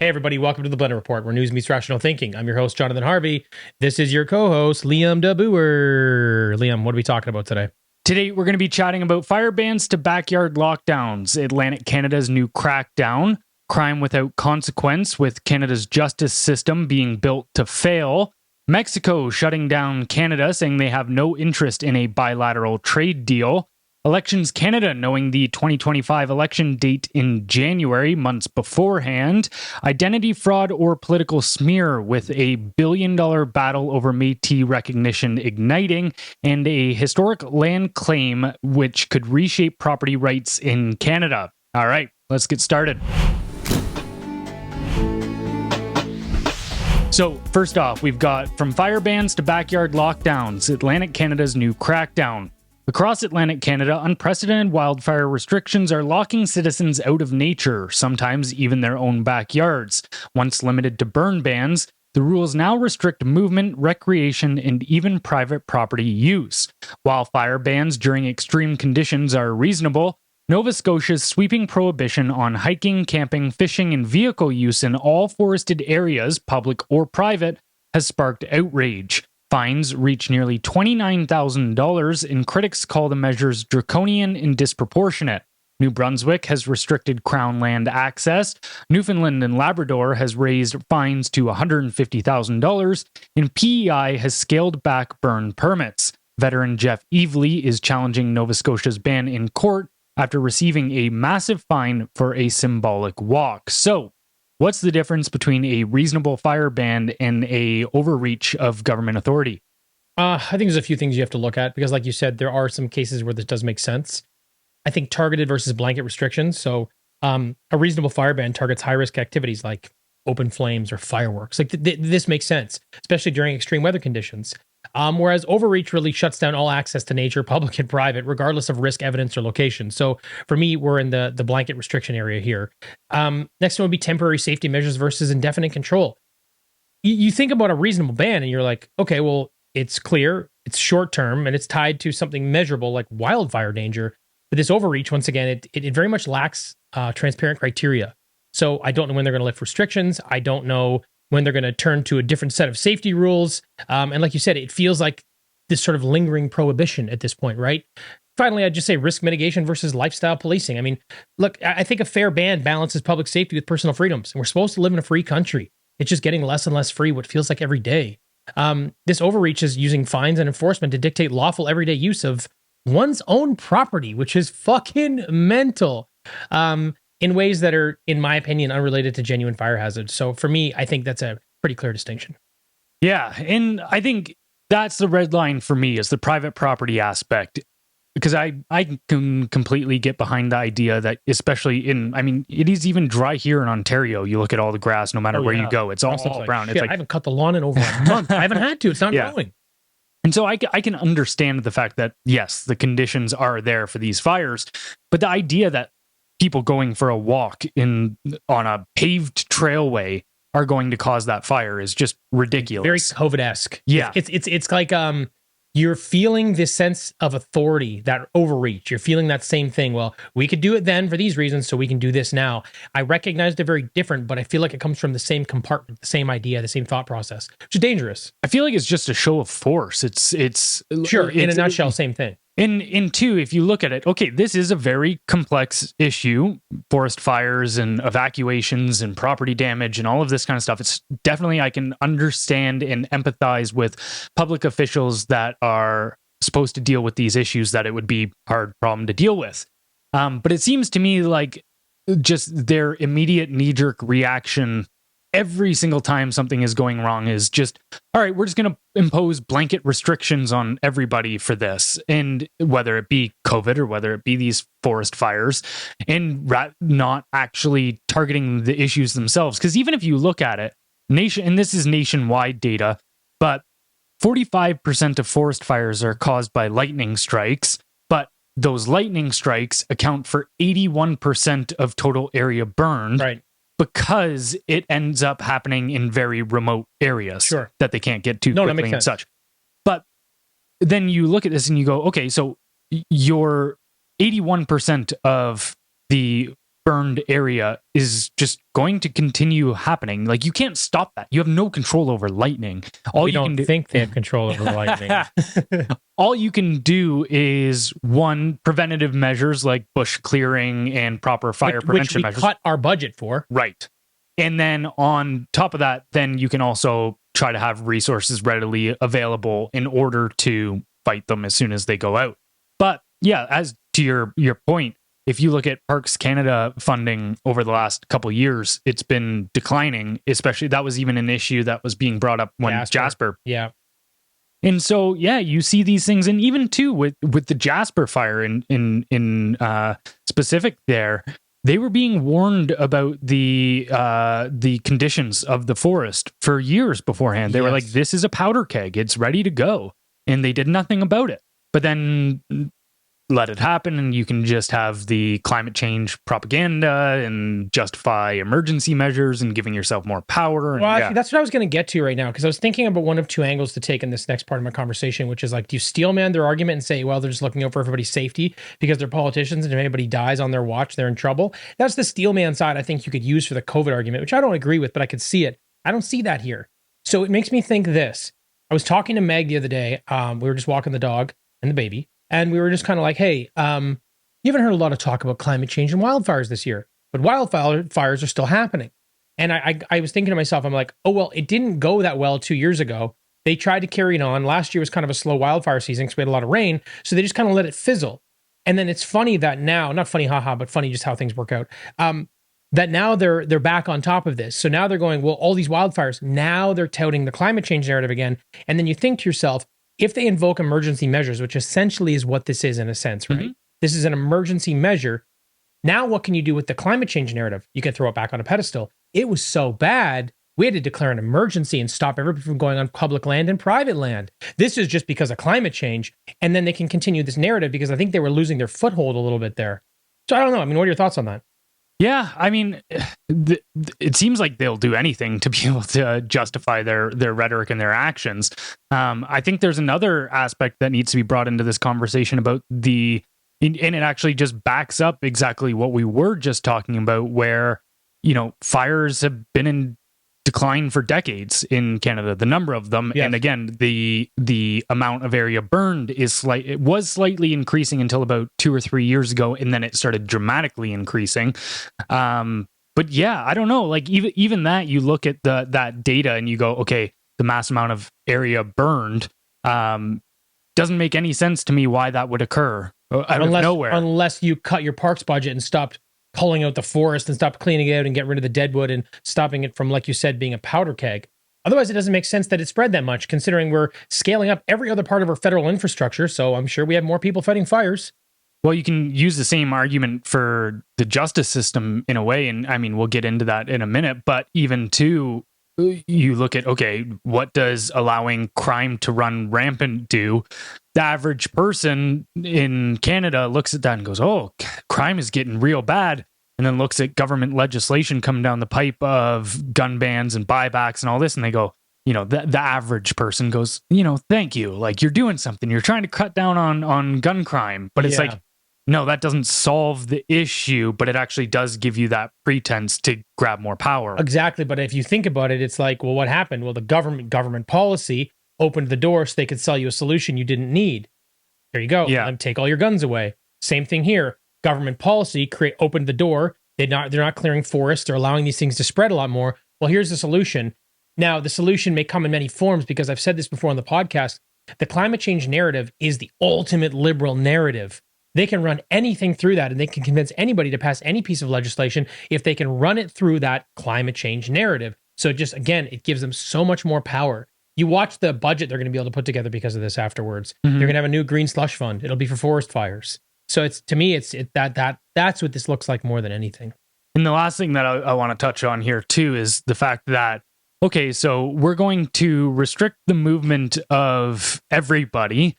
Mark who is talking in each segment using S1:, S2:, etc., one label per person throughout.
S1: Hey everybody, welcome to the Blendr Report, where news meets rational thinking. I'm your host, Jonathan Harvey. This is your co-host, Liam DeBooer. Liam, what are we talking about today?
S2: Today, we're going to be chatting about fire bans to backyard lockdowns, Atlantic Canada's new crackdown, crime without consequence with Canada's justice system being built to fail, Mexico shutting down Canada, saying they have no interest in a bilateral trade deal, Elections Canada knowing the 2025 election date in January, months beforehand, identity fraud or political smear with a billion-dollar battle over Métis recognition igniting, and a historic land claim which could reshape property rights in Canada. All right, let's get started. So, first off, we've got from fire bans to backyard lockdowns, Atlantic Canada's new crackdown. Across Atlantic Canada, unprecedented wildfire restrictions are locking citizens out of nature, sometimes even their own backyards. Once limited to burn bans, the rules now restrict movement, recreation, and even private property use. While fire bans during extreme conditions are reasonable, Nova Scotia's sweeping prohibition on hiking, camping, fishing, and vehicle use in all forested areas, public or private, has sparked outrage. Fines reach nearly $29,000, and critics call the measures draconian and disproportionate. New Brunswick has restricted Crown land access, Newfoundland and Labrador has raised fines to $150,000, and PEI has scaled back burn permits. Veteran Jeff Evely is challenging Nova Scotia's ban in court after receiving a massive fine for a symbolic walk. So, what's the difference between a reasonable fire ban and a overreach of government authority?
S1: I think there's a few things you have to look at because, like you said, there are some cases where this does make sense. I think targeted versus blanket restrictions. So a reasonable fire ban targets high-risk activities like open flames or fireworks. Like this makes sense, especially during extreme weather conditions. Whereas overreach really shuts down all access to nature, public and private, regardless of risk, evidence, or location. So for me, we're in the blanket restriction area here. Next one would be temporary safety measures versus indefinite control. You think about a reasonable ban and you're like, okay, well, it's clear, it's short term, and it's tied to something measurable like wildfire danger. But this overreach, once again, it very much lacks transparent criteria. So I don't know when they're going to lift restrictions. I don't know when they're going to turn to a different set of safety rules. And like you said, it feels like this sort of lingering prohibition at this point, right? Finally, I'd just say risk mitigation versus lifestyle policing. I mean, look, I think a fair ban balances public safety with personal freedoms. And we're supposed to live in a free country. It's just getting less and less free, what feels like every day. This overreach is using fines and enforcement to dictate lawful everyday use of one's own property, which is fucking mental. In ways that are, in my opinion, unrelated to genuine fire hazards. So for me, I think that's a pretty clear distinction.
S2: Yeah, and I think that's the red line for me is the private property aspect. Because I can completely get behind the idea that, especially it is even dry here in Ontario. You look at all the grass, no matter where you go, it's all brown.
S1: Shit,
S2: it's like,
S1: I haven't cut the lawn in over a month. I haven't had to. It's not growing.
S2: And so I can understand the fact that, yes, the conditions are there for these fires, but the idea that people going for a walk on a paved trailway are going to cause that fire is just ridiculous.
S1: Very COVID-esque.
S2: Yeah.
S1: It's like you're feeling this sense of authority, that overreach. You're feeling that same thing. Well, we could do it then for these reasons, so we can do this now. I recognize they're very different, but I feel like it comes from the same compartment, the same idea, the same thought process, which is dangerous.
S2: I feel like it's just a show of force. It's
S1: sure, in a nutshell, same thing.
S2: And two, if you look at it, okay, this is a very complex issue, forest fires and evacuations and property damage and all of this kind of stuff. It's definitely, I can understand and empathize with public officials that are supposed to deal with these issues, that it would be a hard problem to deal with. But it seems to me like just their immediate knee-jerk reaction every single time something is going wrong is just, all right, we're just going to impose blanket restrictions on everybody for this. And whether it be COVID or whether it be these forest fires, and not actually targeting the issues themselves. Because even if you look at it, and this is nationwide data, but 45% of forest fires are caused by lightning strikes, but those lightning strikes account for 81% of total area burned.
S1: Right.
S2: Because it ends up happening in very remote areas that they can't get to quickly and such. But then you look at this and you go, okay, so your 81% of the burned area is just going to continue happening. Like, you can't stop that. You have no control over lightning.
S1: We don't think they have control over lightning.
S2: All you can do is, one, preventative measures like bush clearing and proper fire prevention measures.
S1: Which we cut our budget for.
S2: Right. And then on top of that, then you can also try to have resources readily available in order to fight them as soon as they go out. But yeah, as to your point, if you look at Parks Canada funding over the last couple of years, it's been declining. Especially, that was even an issue that was being brought up when Jasper.
S1: Yeah.
S2: And so, yeah, you see these things, and even too with the Jasper fire in specific there, they were being warned about the conditions of the forest for years beforehand. They were like, this is a powder keg. It's ready to go. And they did nothing about it. But then let it happen, and you can just have the climate change propaganda and justify emergency measures and giving yourself more power. And,
S1: well, actually, that's what I was going to get to right now, because I was thinking about one of two angles to take in this next part of my conversation, which is like, do you steelman their argument and say, well, they're just looking out for everybody's safety because they're politicians, and if anybody dies on their watch, they're in trouble? That's the steelman side I think you could use for the COVID argument, which I don't agree with, but I could see it. I don't see that here. So it makes me think this. I was talking to Meg the other day. We were just walking the dog and the baby, and we were just kind of like, hey, you haven't heard a lot of talk about climate change and wildfires this year, but wildfires are still happening. And I was thinking to myself, I'm like, oh, well, it didn't go that well 2 years ago. They tried to carry it on. Last year was kind of a slow wildfire season because we had a lot of rain. So they just kind of let it fizzle. And then it's funny that now, not funny, haha, but funny just how things work out, that now they're back on top of this. So now they're going, well, all these wildfires, now they're touting the climate change narrative again. And then you think to yourself, if they invoke emergency measures, which essentially is what this is in a sense, right? Mm-hmm. This is an emergency measure. Now what can you do with the climate change narrative? You can throw it back on a pedestal. It was so bad, we had to declare an emergency and stop everybody from going on public land and private land. This is just because of climate change. And then they can continue this narrative because I think they were losing their foothold a little bit there. So I don't know. I mean, what are your thoughts on that?
S2: Yeah, I mean, it seems like they'll do anything to be able to justify their rhetoric and their actions. I think there's another aspect that needs to be brought into this conversation about and it actually just backs up exactly what we were just talking about, where, you know, fires have been in decline for decades in Canada, the number of them. Yes. And again, the amount of area burned it was slightly increasing until about 2 or 3 years ago, and then it started dramatically increasing. But yeah, I don't know, like even that, you look at that data and you go, okay, the mass amount of area burned doesn't make any sense to me why that would occur out of nowhere. Unless
S1: you cut your parks budget and stopped pulling out the forest and stop cleaning it out and get rid of the deadwood and stopping it from, like you said, being a powder keg. Otherwise, it doesn't make sense that it spread that much, considering we're scaling up every other part of our federal infrastructure. So I'm sure we have more people fighting fires.
S2: Well, you can use the same argument for the justice system in a way. And I mean, we'll get into that in a minute. But even too, you look at, okay, what does allowing crime to run rampant do? The average person in Canada looks at that and goes, oh, crime is getting real bad. And then looks at government legislation coming down the pipe of gun bans and buybacks and all this. And they go, you know, the average person goes, you know, thank you. Like, you're doing something. You're trying to cut down on gun crime. But it's like, no, that doesn't solve the issue, but it actually does give you that pretense to grab more power.
S1: Exactly. But if you think about it, it's like, well, what happened? Well, the government policy opened the door so they could sell you a solution you didn't need. There you go. Yeah. Take all your guns away. Same thing here. Government policy opened the door. They're not clearing forests. They're allowing these things to spread a lot more. Well, here's the solution. Now, the solution may come in many forms, because I've said this before on the podcast. The climate change narrative is the ultimate liberal narrative. They can run anything through that, and they can convince anybody to pass any piece of legislation if they can run it through that climate change narrative. So just, again, it gives them so much more power. You watch the budget they're going to be able to put together because of this afterwards. Mm-hmm. They're going to have a new green slush fund. It'll be for forest fires. So it's, to me, that's what this looks like more than anything.
S2: And the last thing that I want to touch on here too is the fact that, okay, so we're going to restrict the movement of everybody,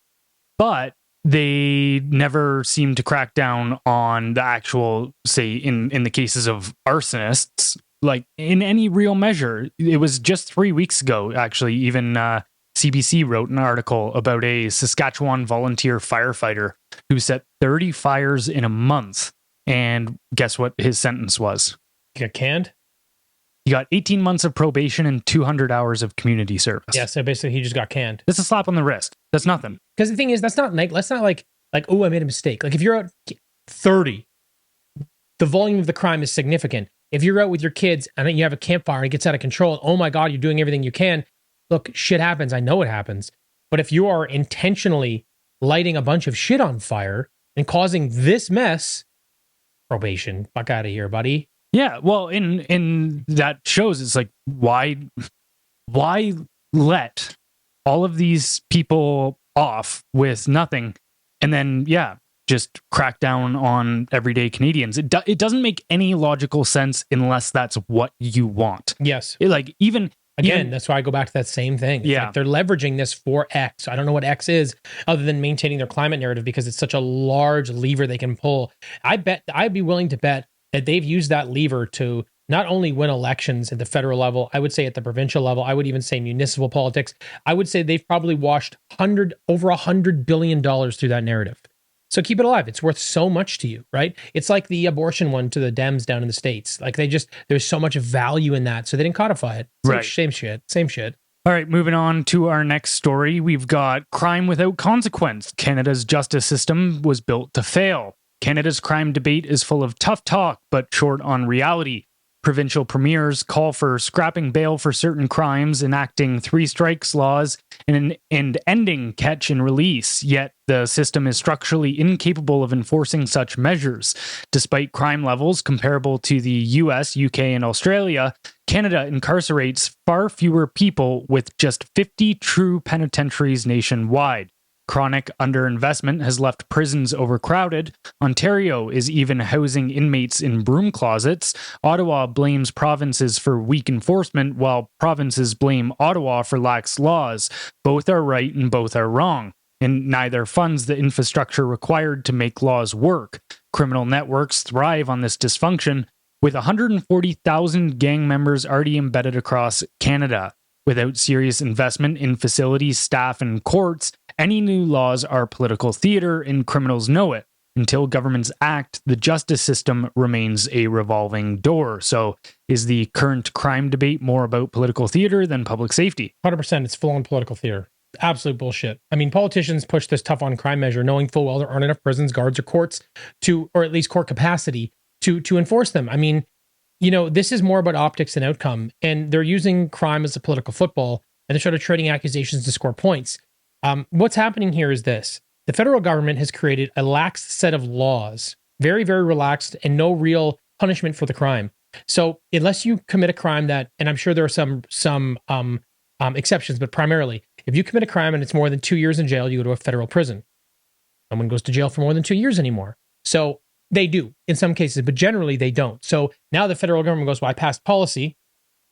S2: but they never seem to crack down on the actual, say, in the cases of arsonists, like in any real measure. It was just 3 weeks ago, actually, even CBC wrote an article about a Saskatchewan volunteer firefighter who set 30 fires in a month. And guess what his sentence was?
S1: You got canned?
S2: He got 18 months of probation and 200 hours of community service.
S1: Yeah, so basically he just got canned.
S2: That's a slap on the wrist. That's nothing.
S1: Because the thing is, that's not like, oh, I made a mistake. Like if you're out 30, the volume of the crime is significant. If you're out with your kids and then you have a campfire and it gets out of control, oh my God, you're doing everything you can. Look, shit happens. I know it happens. But if you are intentionally lighting a bunch of shit on fire and causing this mess, probation, fuck out of here, buddy.
S2: Yeah, well, in that shows it's like why let all of these people off with nothing, and then just crack down on everyday Canadians. It doesn't make any logical sense unless that's what you want.
S1: Yes,
S2: That's
S1: why I go back to that same thing.
S2: Yeah,
S1: like they're leveraging this for X. I don't know what X is other than maintaining their climate narrative because it's such a large lever they can pull. I'd be willing to bet that they've used that lever to not only win elections at the federal level, I would say at the provincial level, I would even say municipal politics. I would say they've probably washed over $100 billion through that narrative. So keep it alive. It's worth so much to you, right? It's like the abortion one to the Dems down in the States. Like there's so much value in that. So they didn't codify it. It's like same shit.
S2: All right, moving on to our next story. We've got crime without consequence. Canada's justice system was built to fail. Canada's crime debate is full of tough talk, but short on reality. Provincial premiers call for scrapping bail for certain crimes, enacting 3 strikes laws, and ending catch and release. Yet the system is structurally incapable of enforcing such measures. Despite crime levels comparable to the US, UK, and Australia, Canada incarcerates far fewer people with just 50 true penitentiaries nationwide. Chronic underinvestment has left prisons overcrowded. Ontario is even housing inmates in broom closets. Ottawa blames provinces for weak enforcement, while provinces blame Ottawa for lax laws. Both are right and both are wrong, and neither funds the infrastructure required to make laws work. Criminal networks thrive on this dysfunction, with 140,000 gang members already embedded across Canada. Without serious investment in facilities, staff, and courts, any new laws are political theater, and criminals know it. Until governments act, the justice system remains a revolving door. So, is the current crime debate more about political theater than public safety?
S1: 100%. It's full-on political theater. Absolute bullshit. I mean, politicians push this tough on crime measure, knowing full well there aren't enough prisons, guards, or courts or at least court capacity to enforce them. I mean, this is more about optics and outcome, and they're using crime as a political football, and they're sort of trading accusations to score points. What's happening here is this. The federal government has created a lax set of laws, very, very relaxed, and no real punishment for the crime. So unless you commit a crime and I'm sure there are some exceptions, but primarily, if you commit a crime and it's more than 2 years in jail, you go to a federal prison. No one goes to jail for more than 2 years anymore. So they do in some cases, but generally they don't. So now the federal government goes, well, I passed policy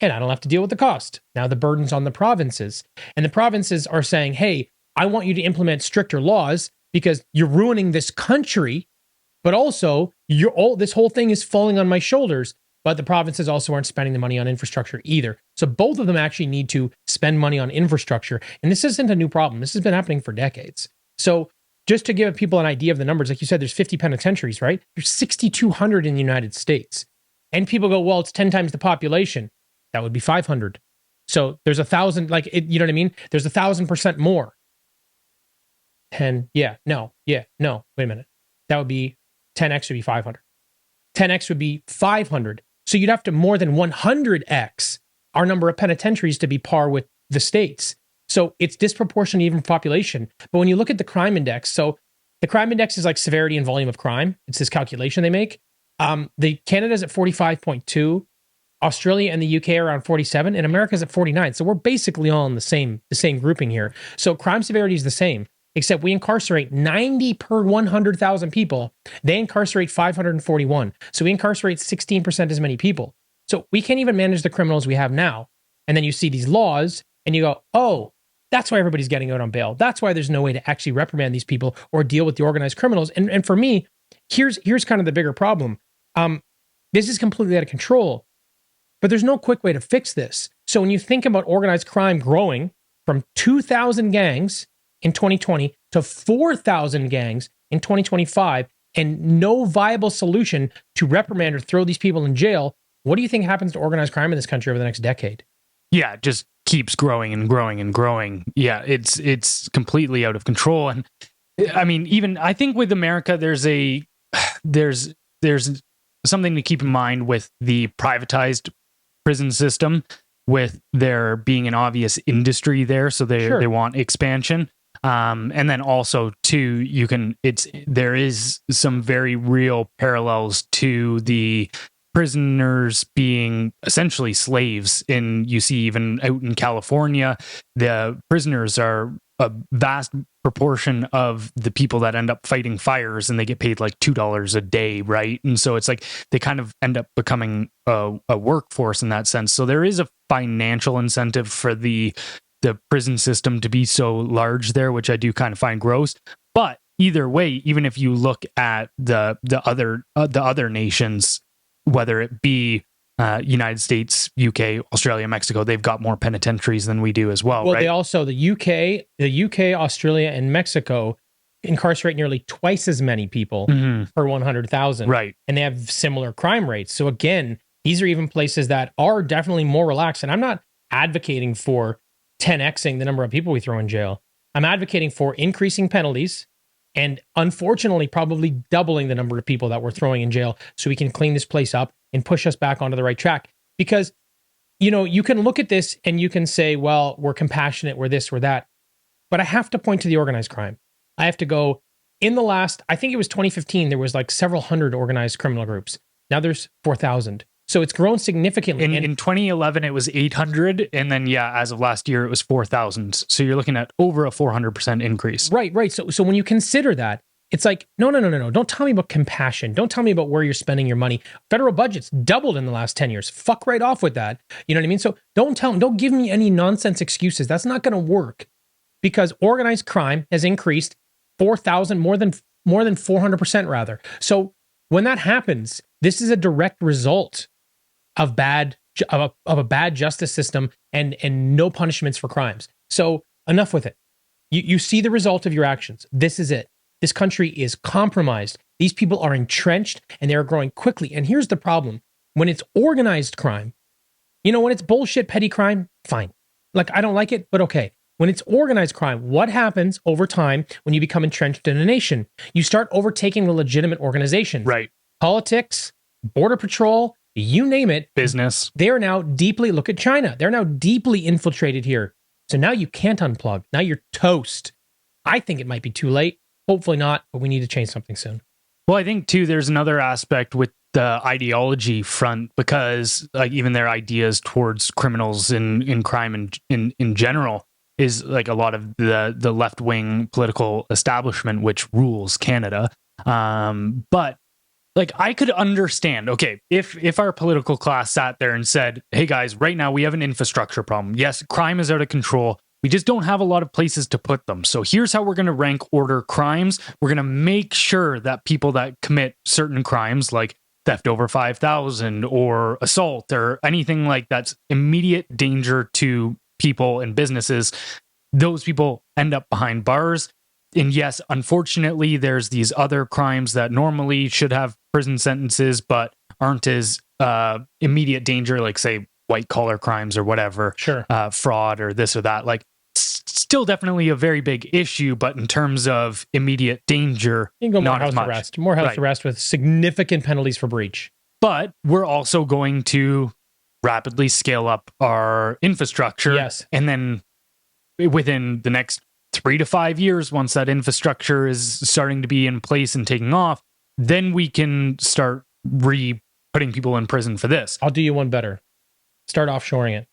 S1: and I don't have to deal with the cost. Now the burden's on the provinces. And the provinces are saying, hey, I want you to implement stricter laws because you're ruining this country, but also this whole thing is falling on my shoulders. But the provinces also aren't spending the money on infrastructure either. So both of them actually need to spend money on infrastructure. And this isn't a new problem. This has been happening for decades. So just to give people an idea of the numbers, like you said, there's 50 penitentiaries, right? There's 6,200 in the United States. And people go, well, it's 10 times the population. That would be 500. So there's 1,000, you know what I mean? There's 1,000% more. 10, no, wait a minute. That would be 10x would be 500. 10x would be 500. So you'd have to more than 100x our number of penitentiaries to be par with the states. So it's disproportionate even population. But when you look at the crime index, so the crime index is like severity and volume of crime. It's this calculation they make. The Canada's at 45.2, Australia and the UK are around 47, and America's at 49. So we're basically all in the same grouping here. So crime severity is the same, except we incarcerate 90 per 100,000 people. They incarcerate 541. So we incarcerate 16% as many people. So we can't even manage the criminals we have now. And then you see these laws and you go, oh, that's why everybody's getting out on bail. That's why there's no way to actually reprimand these people or deal with the organized criminals. And for me, here's kind of the bigger problem. This is completely out of control, but there's no quick way to fix this. So when you think about organized crime growing from 2,000 gangs in 2020 to 4,000 gangs in 2025, and no viable solution to reprimand or throw these people in jail, what do you think happens to organized crime in this country over the next decade?
S2: Yeah, it just keeps growing and growing and growing. Yeah, it's completely out of control. And I mean, even I think with America, there's something to keep in mind with the privatized prison system, with there being an obvious industry there, so they want expansion. And then also too, there is some very real parallels to the prisoners being essentially slaves. And you see even out in California, the prisoners are a vast proportion of the people that end up fighting fires, and they get paid like $2 a day, right? And so it's like they kind of end up becoming a workforce in that sense. So there is a financial incentive for the prison system to be so large there, which I do kind of find gross. But either way, even if you look at the other nations, whether it be United States, UK, Australia, Mexico, they've got more penitentiaries than we do as well.
S1: Well,
S2: right?
S1: they also the UK, Australia, and Mexico incarcerate nearly twice as many people per 100,000,
S2: right?
S1: And they have similar crime rates. So again, these are even places that are definitely more relaxed. And I'm not advocating for 10xing the number of people we throw in jail. I'm advocating for increasing penalties and, unfortunately, probably doubling the number of people that we're throwing in jail so we can clean this place up and push us back onto the right track. Because, you can look at this and you can say, well, we're compassionate, we're this, we're that. But I have to point to the organized crime. I have to go, in the last, I think it was 2015, there was like several hundred organized criminal groups. Now there's 4,000. So it's grown significantly.
S2: In 2011, it was 800. And then, as of last year, it was 4,000. So you're looking at over a 400% increase.
S1: Right. So when you consider that, it's like, no. Don't tell me about compassion. Don't tell me about where you're spending your money. Federal budgets doubled in the last 10 years. Fuck right off with that. You know what I mean? So don't give me any nonsense excuses. That's not going to work, because organized crime has increased 4,000, more than 400% rather. So when that happens, this is a direct result of a bad justice system and no punishments for crimes. So enough with it. You see the result of your actions. This is it. This country is compromised. These people are entrenched and they are growing quickly. And here's the problem. When it's organized crime, when it's bullshit petty crime, fine. Like, I don't like it, but okay. When it's organized crime, what happens over time when you become entrenched in a nation? You start overtaking the legitimate organizations.
S2: Right.
S1: Politics, border patrol, you name it.
S2: Business.
S1: They are now look at China. They're now deeply infiltrated here. So now you can't unplug. Now you're toast. I think it might be too late. Hopefully not, but we need to change something soon.
S2: Well, I think too, there's another aspect with the ideology front, because like even their ideas towards criminals in crime in general is like a lot of the left-wing political establishment, which rules Canada. But like, I could understand, okay, if our political class sat there and said, hey guys, right now we have an infrastructure problem. Yes, crime is out of control. We just don't have a lot of places to put them. So here's how we're going to rank order crimes. We're going to make sure that people that commit certain crimes like theft over 5,000 or assault or anything like that's immediate danger to people and businesses, those people end up behind bars. And yes, unfortunately, there's these other crimes that normally should have prison sentences, but aren't as immediate danger, like say white collar crimes or whatever, fraud or this or that. Like, still definitely a very big issue, but in terms of immediate danger,
S1: you can go
S2: not as much.
S1: More house arrest with significant penalties for breach.
S2: But we're also going to rapidly scale up our infrastructure.
S1: Yes.
S2: And then within the next 3 to 5 years, once that infrastructure is starting to be in place and taking off, then we can start putting people in prison for this.
S1: I'll do you one better. Start offshoring it.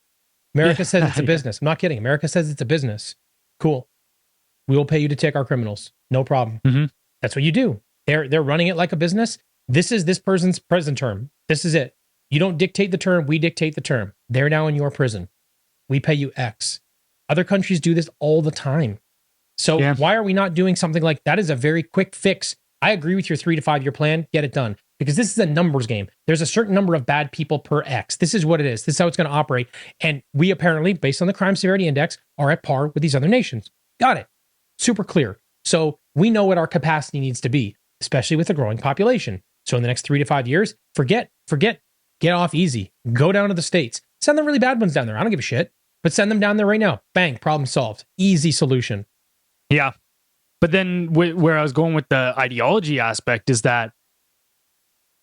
S1: America says it's a business. I'm not kidding. America says it's a business. Cool. We will pay you to take our criminals. No problem.
S2: Mm-hmm.
S1: That's what you do. They're running it like a business. This is this person's prison term. This is it. You don't dictate the term. We dictate the term. They're now in your prison. We pay you X. Other countries do this all the time. So why are we not doing something like that? Is a very quick fix. I agree with your 3 to 5 year plan. Get it done. Because this is a numbers game. There's a certain number of bad people per X. This is what it is. This is how it's going to operate. And we apparently, based on the crime severity index, are at par with these other nations. Got it. Super clear. So we know what our capacity needs to be. especially with a growing population. So in the next 3 to 5 years, forget, get off easy. Go down to the States. Send the really bad ones down there. I don't give a shit. But send them down there right now. Bang, problem solved. Easy solution.
S2: Yeah. But then where I was going with the ideology aspect is that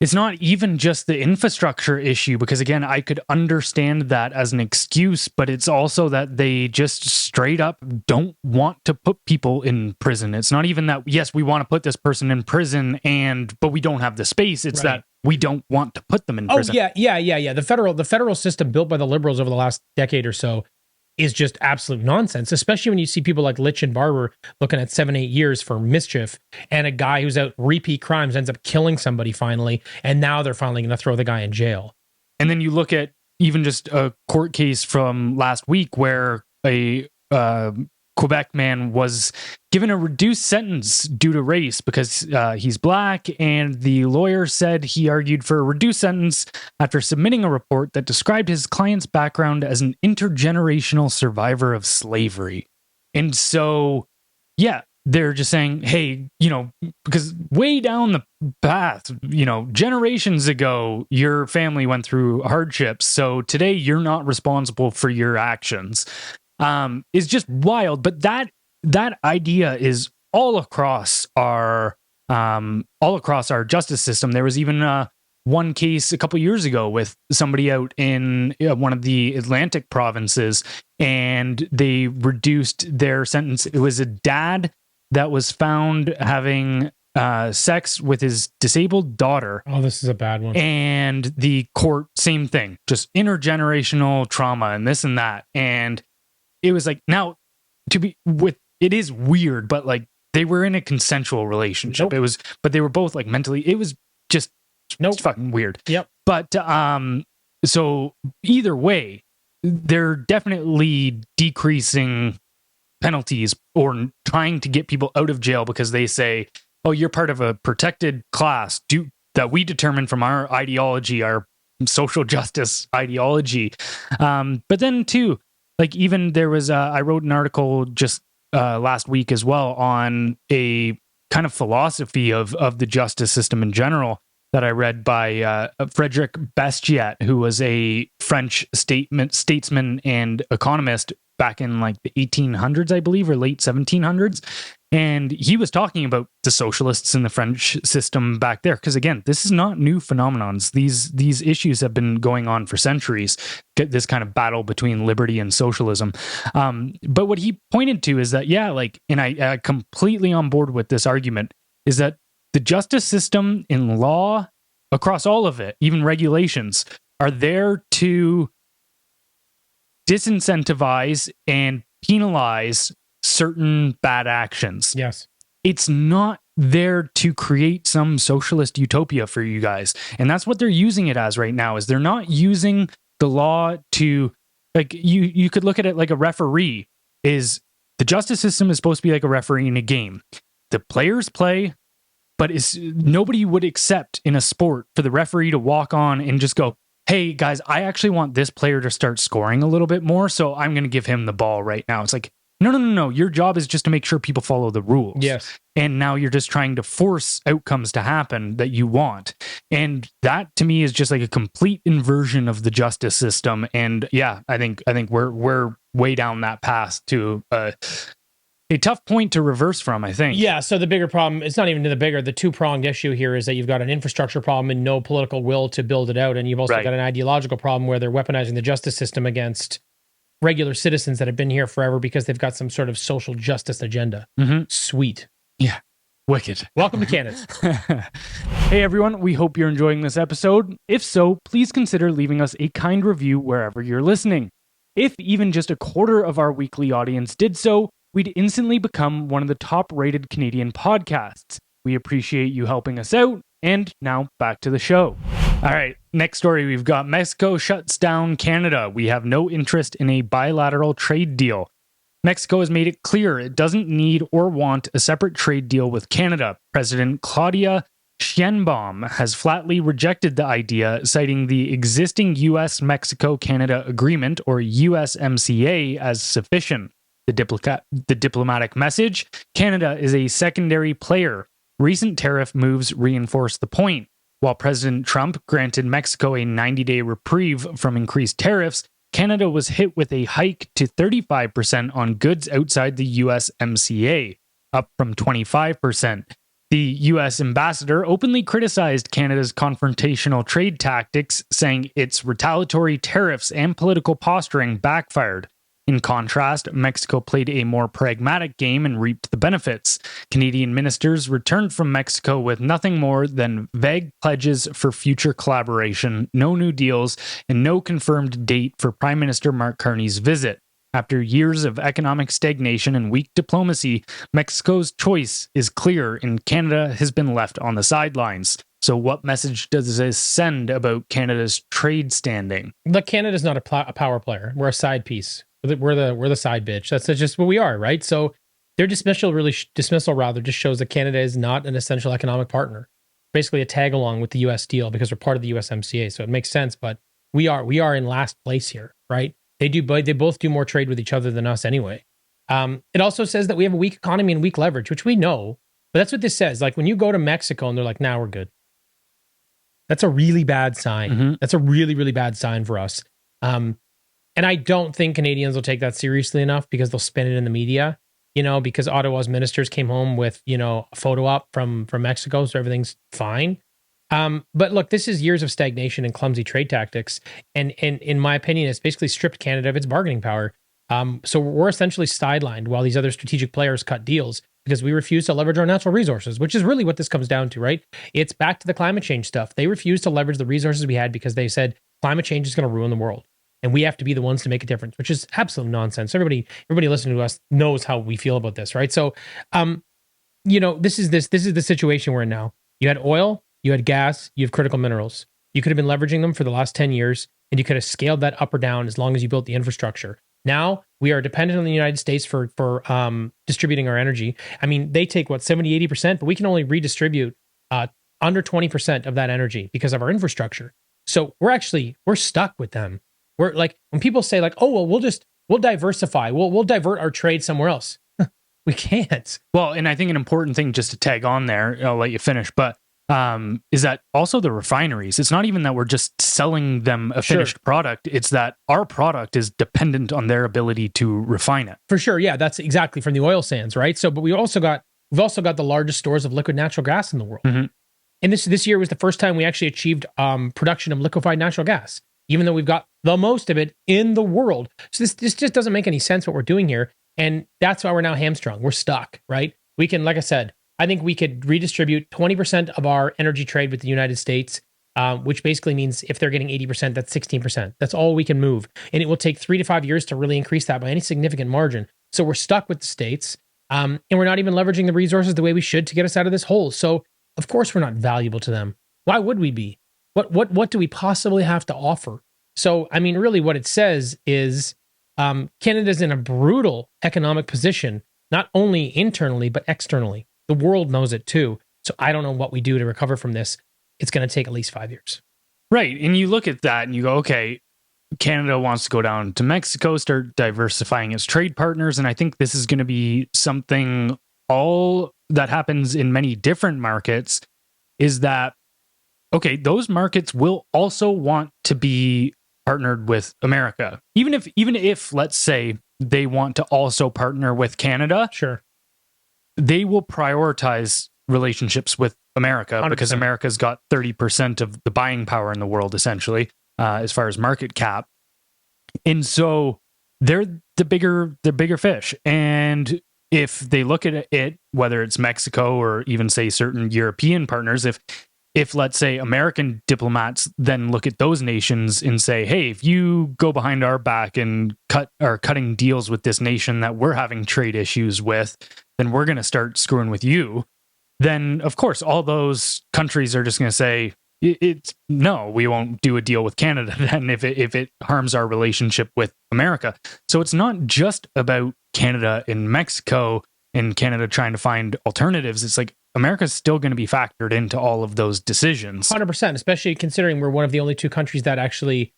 S2: it's not even just the infrastructure issue, because again, I could understand that as an excuse, but it's also that they just straight up don't want to put people in prison. It's not even that, yes, we want to put this person in prison, but we don't have the space. It's that we don't want to put them in prison.
S1: Oh, yeah. The federal system built by the liberals over the last decade or so is just absolute nonsense, especially when you see people like Litch and Barber looking at 7-8 years for mischief, and a guy who's out repeat crimes ends up killing somebody finally, and now they're finally going to throw the guy in jail.
S2: And then you look at even just a court case from last week where a Quebec man was given a reduced sentence due to race because he's black, and the lawyer said he argued for a reduced sentence after submitting a report that described his client's background as an intergenerational survivor of slavery. And so, yeah, they're just saying, hey, because way down the path, generations ago, your family went through hardships. So today you're not responsible for your actions. Is just wild. But that idea is all across our justice system. There was even one case a couple years ago with somebody out in one of the Atlantic provinces, and they reduced their sentence. It was a dad that was found having sex with his disabled daughter.
S1: Oh, this is a bad one.
S2: And the court, same thing, just intergenerational trauma and this and that. And it was like, now it is weird, but like they were in a consensual relationship.
S1: Nope.
S2: It was, but they were both like mentally, it was just
S1: Nope.
S2: fucking weird.
S1: Yep.
S2: But so either way, they're definitely decreasing penalties or trying to get people out of jail because they say, oh, you're part of a protected class that we determine from our ideology, our social justice ideology. But then too, like even there was, I wrote an article just last week as well on a kind of philosophy of the justice system in general that I read by Frederick Bastiat, who was a French statesman and economist back in like the 1800s, I believe, or late 1700s. And he was talking about the socialists in the French system back there. Because again, this is not new phenomenons. These issues have been going on for centuries, this kind of battle between liberty and socialism. But what he pointed to is that, yeah, like, and I completely on board with this argument, is that the justice system in law, across all of it, even regulations, are there to disincentivize and penalize certain bad actions.
S1: Yes.
S2: It's not there to create some socialist utopia for you guys. And that's what they're using it as right now, is they're not using the law to, like, you could look at it like a referee. Is the justice system is supposed to be like a referee in a game. The players play, but nobody would accept in a sport for the referee to walk on and just go, hey guys, I actually want this player to start scoring a little bit more, so I'm going to give him the ball right now. It's like, no. Your job is just to make sure people follow the rules.
S1: Yes.
S2: And now you're just trying to force outcomes to happen that you want. And that to me is just like a complete inversion of the justice system. And yeah, I think we're way down that path to a tough point to reverse from, I think.
S1: Yeah, so the bigger problem, it's not even the bigger, the two-pronged issue here is that you've got an infrastructure problem and no political will to build it out. And you've also got an ideological problem where they're weaponizing the justice system against regular citizens that have been here forever because they've got some sort of social justice agenda.
S2: Mm-hmm.
S1: Sweet.
S2: Yeah. Wicked.
S1: Welcome to Canada.
S2: Hey everyone, we hope you're enjoying this episode. If so, please consider leaving us a kind review wherever you're listening. If even just a quarter of our weekly audience did so, we'd instantly become one of the top-rated Canadian podcasts. We appreciate you helping us out, and now back to the show. All right, next story we've got: Mexico shuts down Canada. We have no interest in a bilateral trade deal. Mexico has made it clear it doesn't need or want a separate trade deal with Canada. President Claudia Sheinbaum has flatly rejected the idea, citing the existing U.S.-Mexico-Canada Agreement, or USMCA, as sufficient. The diplomatic message: Canada is a secondary player. Recent tariff moves reinforce the point. While President Trump granted Mexico a 90-day reprieve from increased tariffs, Canada was hit with a hike to 35% on goods outside the USMCA, up from 25%. The US ambassador openly criticized Canada's confrontational trade tactics, saying its retaliatory tariffs and political posturing backfired. In contrast, Mexico played a more pragmatic game and reaped the benefits. Canadian ministers returned from Mexico with nothing more than vague pledges for future collaboration, no new deals, and no confirmed date for Prime Minister Mark Carney's visit. After years of economic stagnation and weak diplomacy, Mexico's choice is clear, and Canada has been left on the sidelines. So what message does this send about Canada's trade standing?
S1: Look, Canada's not a power player. We're a side piece. We're the side bitch. That's just what we are, right? So their dismissal just shows that Canada is not an essential economic partner. Basically a tag along with the US deal because we're part of the USMCA. So it makes sense, but we are in last place here, right? They both do more trade with each other than us anyway. It also says that we have a weak economy and weak leverage, which we know, but that's what this says. Like when you go to Mexico and they're like, "Nah, we're good." That's a really bad sign.
S2: Mm-hmm.
S1: That's a really, really bad sign for us. And I don't think Canadians will take that seriously enough because they'll spin it in the media, because Ottawa's ministers came home with, a photo op from Mexico, so everything's fine. But look, this is years of stagnation and clumsy trade tactics. And in my opinion, it's basically stripped Canada of its bargaining power. So we're essentially sidelined while these other strategic players cut deals because we refuse to leverage our natural resources, which is really what this comes down to, right? It's back to the climate change stuff. They refuse to leverage the resources we had because they said climate change is going to ruin the world. And we have to be the ones to make a difference, which is absolute nonsense. Everybody listening to us knows how we feel about this, right? So, this is the situation we're in now. You had oil, you had gas, you have critical minerals. You could have been leveraging them for the last 10 years, and you could have scaled that up or down as long as you built the infrastructure. Now we are dependent on the United States for distributing our energy. I mean, they take 70, 80%, but we can only redistribute under 20% of that energy because of our infrastructure. So we're stuck with them. We're like, when people say like, "Oh, well, we'll diversify. We'll divert our trade somewhere else." We can't.
S2: Well, and I think an important thing just to tag on there, I'll let you finish, but is that also the refineries. It's not even that we're just selling them a finished product. It's that our product is dependent on their ability to refine it.
S1: For sure. Yeah, that's exactly from the oil sands, right? So, but we've also got the largest stores of liquid natural gas in the world.
S2: Mm-hmm.
S1: And this year was the first time we actually achieved production of liquefied natural gas, even though we've got the most of it in the world. So this just doesn't make any sense what we're doing here. And that's why we're now hamstrung. We're stuck, right? We can, like I said, I think we could redistribute 20% of our energy trade with the United States, which basically means if they're getting 80%, that's 16%. That's all we can move. And it will take 3 to 5 years to really increase that by any significant margin. So we're stuck with the States, and we're not even leveraging the resources the way we should to get us out of this hole. So of course we're not valuable to them. Why would we be? What do we possibly have to offer? So, I mean, really what it says is Canada's in a brutal economic position, not only internally, but externally. The world knows it too. So I don't know what we do to recover from this. It's going to take at least 5 years.
S2: Right. And you look at that and you go, okay, Canada wants to go down to Mexico, start diversifying its trade partners. And I think this is going to be something all that happens in many different markets is that, okay, those markets will also want to be partnered with America. Even if, let's say, they want to also partner with Canada.
S1: Sure.
S2: They will prioritize relationships with America
S1: 100%.
S2: Because America's got 30% of the buying power in the world, essentially, as far as market cap. And so they're the bigger fish. And if they look at it, whether it's Mexico or even say certain European partners, if let's say American diplomats then look at those nations and say, hey, if you go behind our back and are cutting deals with this nation that we're having trade issues with, then we're going to start screwing with you. Then, of course, all those countries are just going to say, no, we won't do a deal with Canada then if it harms our relationship with America. So it's not just about Canada and Mexico and Canada trying to find alternatives. It's like America's still going to be factored into all of those decisions.
S1: 100%, especially considering we're one of the only two countries that actually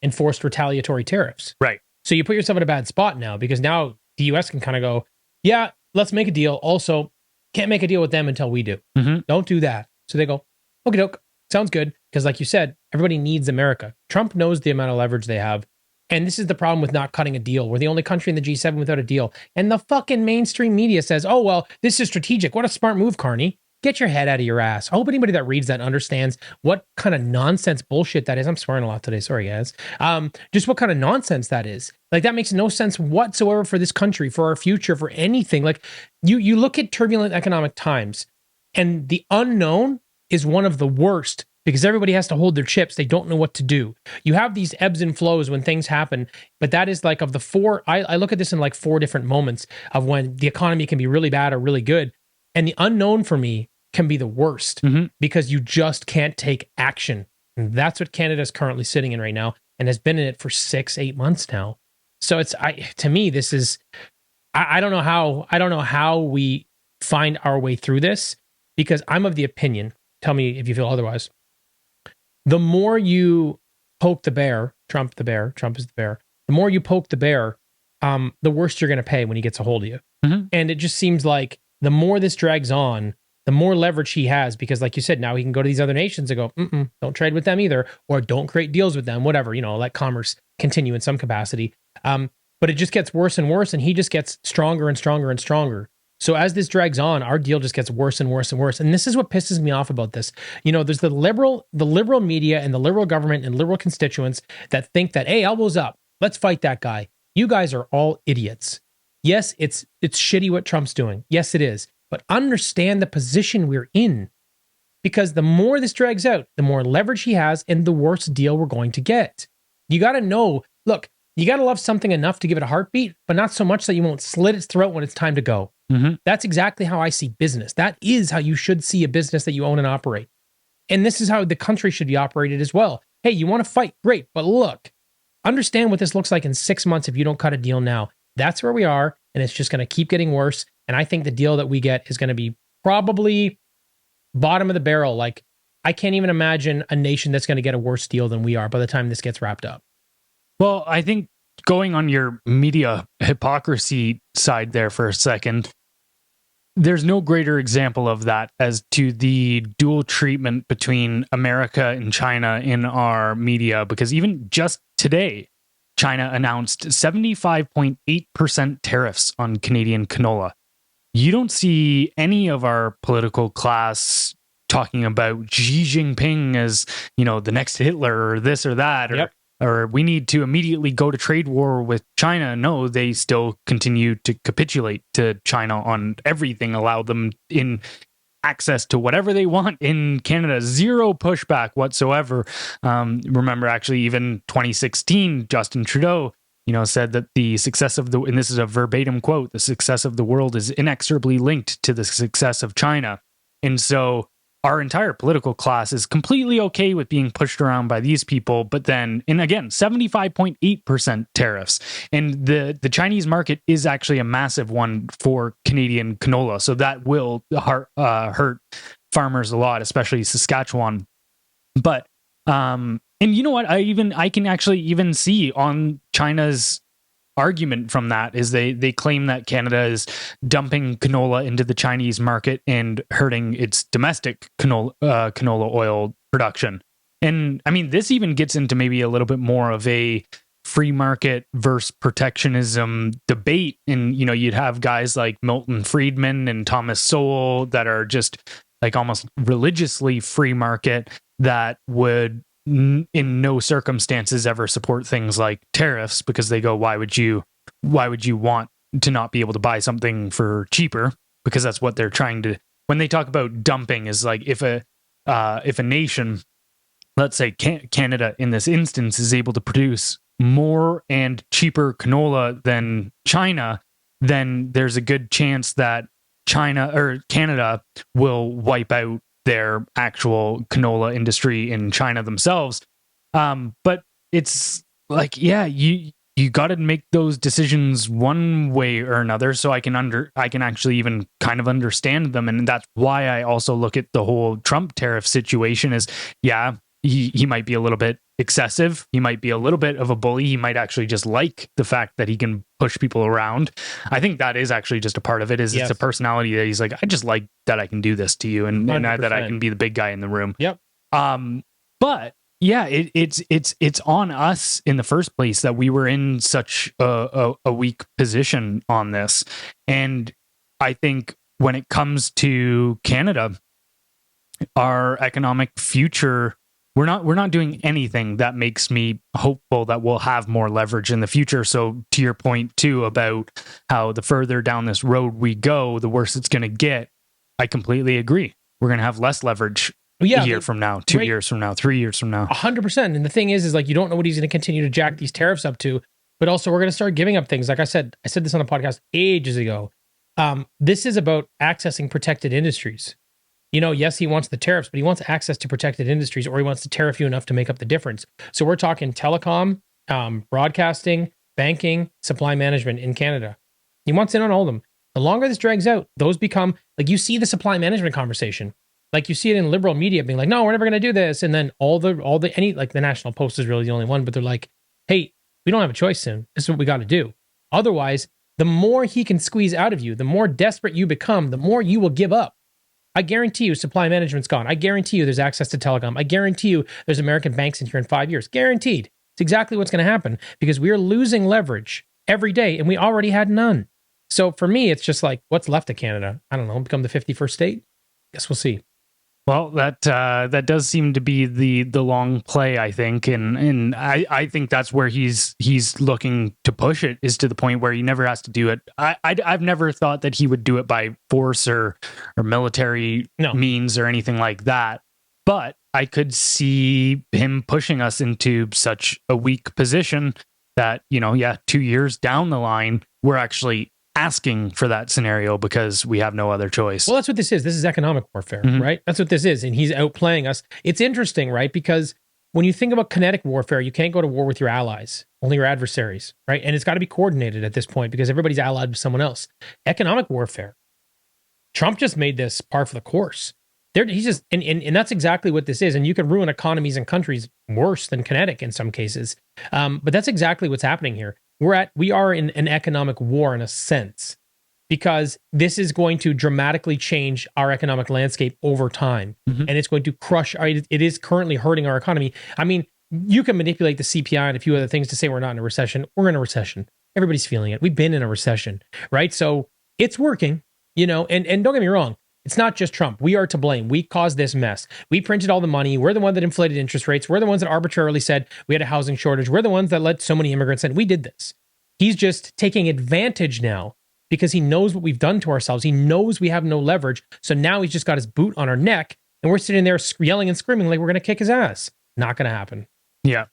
S1: enforced retaliatory tariffs.
S2: Right.
S1: So you put yourself in a bad spot now because now the US can kind of go, yeah, let's make a deal. Also, can't make a deal with them until we do.
S2: Mhm.
S1: Don't do that. So they go, okay, doke, sounds good. Because like you said, everybody needs America. Trump knows the amount of leverage they have. And this is the problem with not cutting a deal. We're the only country in the G7 without a deal. And the fucking mainstream media says, oh, well, this is strategic. What a smart move, Carney. Get your head out of your ass. I hope anybody that reads that understands what kind of nonsense bullshit that is. I'm swearing a lot today. Sorry, guys. Just what kind of nonsense that is. Like, that makes no sense whatsoever for this country, for our future, for anything. Like, you look at turbulent economic times, and the unknown is one of the worst because everybody has to hold their chips. They don't know what to do. You have these ebbs and flows when things happen, but that is like of the four, I look at this in like four different moments of when the economy can be really bad or really good. And the unknown for me can be the worst because you just can't take action. And that's what Canada is currently sitting in right now and has been in it for 6-8 months now. So to me, this is, I don't know how we find our way through this, because I'm of the opinion, tell me if you feel otherwise, the more you poke the bear, Trump is the bear, the more you poke the bear, the worse you're going to pay when he gets a hold of you. And it just seems like the more this drags on, the more leverage he has, because like you said, now he can go to these other nations and go, don't trade with them either, or don't create deals with them, whatever, let commerce continue in some capacity. But it just gets worse and worse, and he just gets stronger and stronger and stronger. So as this drags on, our deal just gets worse and worse and worse. And this is what pisses me off about this. There's the liberal media and the liberal government and liberal constituents that think that, hey, elbows up, let's fight that guy. You guys are all idiots. Yes, it's shitty what Trump's doing. Yes, it is. But understand the position we're in. Because the more this drags out, the more leverage he has and the worse deal we're going to get. You got to know, look, you got to love something enough to give it a heartbeat, but not so much that you won't slit its throat when it's time to go. That's exactly how I see business. That is how you should see a business that you own and operate. And this is how the country should be operated as well. Hey, you want to fight? Great. But look, understand what this looks like in 6 months if you don't cut a deal now. That's where we are, and it's just going to keep getting worse. And I think the deal that we get is going to be probably bottom of the barrel. Like, I can't even imagine a nation that's going to get a worse deal than we are by the time this gets wrapped up.
S2: Well, I think going on your media hypocrisy side there for a second, there's no greater example of that as to the dual treatment between America and China in our media, because even just today, China announced 75.8% tariffs on Canadian canola. You don't see any of our political class talking about Xi Jinping as, the next Hitler or this or that, or we need to immediately go to trade war with China. No, they still continue to capitulate to China on everything, allow them in access to whatever they want in Canada. Zero pushback whatsoever. Remember, actually, even 2016, Justin Trudeau, said that the success of and this is a verbatim quote, the success of the world is inexorably linked to the success of China. And so our entire political class is completely okay with being pushed around by these people. But then, and again, 75.8% tariffs. And the Chinese market is actually a massive one for Canadian canola. So that will hurt farmers a lot, especially Saskatchewan. But, and you know what? I can actually even see on China's argument from that is they claim that Canada is dumping canola into the Chinese market and hurting its domestic canola oil production. And I mean, this even gets into maybe a little bit more of a free market versus protectionism debate. And, you'd have guys like Milton Friedman and Thomas Sowell that are just like almost religiously free market that would in no circumstances ever support things like tariffs, because they go, why would you want to not be able to buy something for cheaper? Because that's what they're trying to, when they talk about dumping, is like if a nation, let's say Canada in this instance, is able to produce more and cheaper canola than China, then there's a good chance that China or Canada will wipe out their actual canola industry in China themselves. But it's like, yeah, you got to make those decisions one way or another. So I can actually even kind of understand them. And that's why I also look at the whole Trump tariff situation as, yeah, he might be a little bit excessive. He might be a little bit of a bully. He might actually just like the fact that he can push people around. I think that is actually just a part of it. Is It's a personality that he's like, I just like that I can do this to you, and that I can be the big guy in the room.
S1: Yep.
S2: But yeah, it's on us in the first place that we were in such a weak position on this. And I think when it comes to Canada, our economic future, we're not doing anything that makes me hopeful that we'll have more leverage in the future. So to your point too about how the further down this road we go, the worse it's going to get, I completely agree. We're going to have less leverage a year from now, 2 years from now, 3 years from now.
S1: 100%. And the thing is like, you don't know what he's going to continue to jack these tariffs up to, but also we're going to start giving up things. Like I said this on a podcast ages ago. This is about accessing protected industries. Yes, he wants the tariffs, but he wants access to protected industries, or he wants to tariff you enough to make up the difference. So we're talking telecom, broadcasting, banking, supply management in Canada. He wants in on all of them. The longer this drags out, those become, like, you see the supply management conversation. Like you see it in liberal media being like, no, we're never going to do this. And then the National Post is really the only one, but they're like, hey, we don't have a choice soon. This is what we got to do. Otherwise, the more he can squeeze out of you, the more desperate you become, the more you will give up. I guarantee you supply management's gone. I guarantee you there's access to telecom. I guarantee you there's American banks in here in 5 years. Guaranteed. It's exactly what's going to happen because we are losing leverage every day and we already had none. So for me, it's just like, what's left of Canada? I don't know, become the 51st state? Guess we'll see.
S2: Well, that does seem to be the long play, I think, and I think that's where he's looking to push it, is to the point where he never has to do it. I've never thought that he would do it by force or military means or anything like that, but I could see him pushing us into such a weak position that 2 years down the line we're actually asking for that scenario because we have no other choice.
S1: Well, that's what this is. This is economic warfare, right? That's what this is. And he's outplaying us. It's interesting, right? Because when you think about kinetic warfare, you can't go to war with your allies, only your adversaries, right? And it's got to be coordinated at this point because everybody's allied with someone else. Economic warfare. Trump just made this par for the course. He's just, and that's exactly what this is. And you can ruin economies and countries worse than kinetic in some cases. But that's exactly what's happening here. We are in an economic war in a sense, because this is going to dramatically change our economic landscape over time. And it's going to crush, it is currently hurting our economy. I mean, you can manipulate the CPI and a few other things to say we're not in a recession. We're in a recession. Everybody's feeling it. We've been in a recession, right? So it's working, and don't get me wrong. It's not just Trump. We are to blame. We caused this mess. We printed all the money. We're the one that inflated interest rates. We're the ones that arbitrarily said we had a housing shortage. We're the ones that let so many immigrants in. We did this. He's just taking advantage now because he knows what we've done to ourselves. He knows we have no leverage. So now he's just got his boot on our neck and we're sitting there yelling and screaming like we're going to kick his ass. Not going to happen.
S2: Yeah.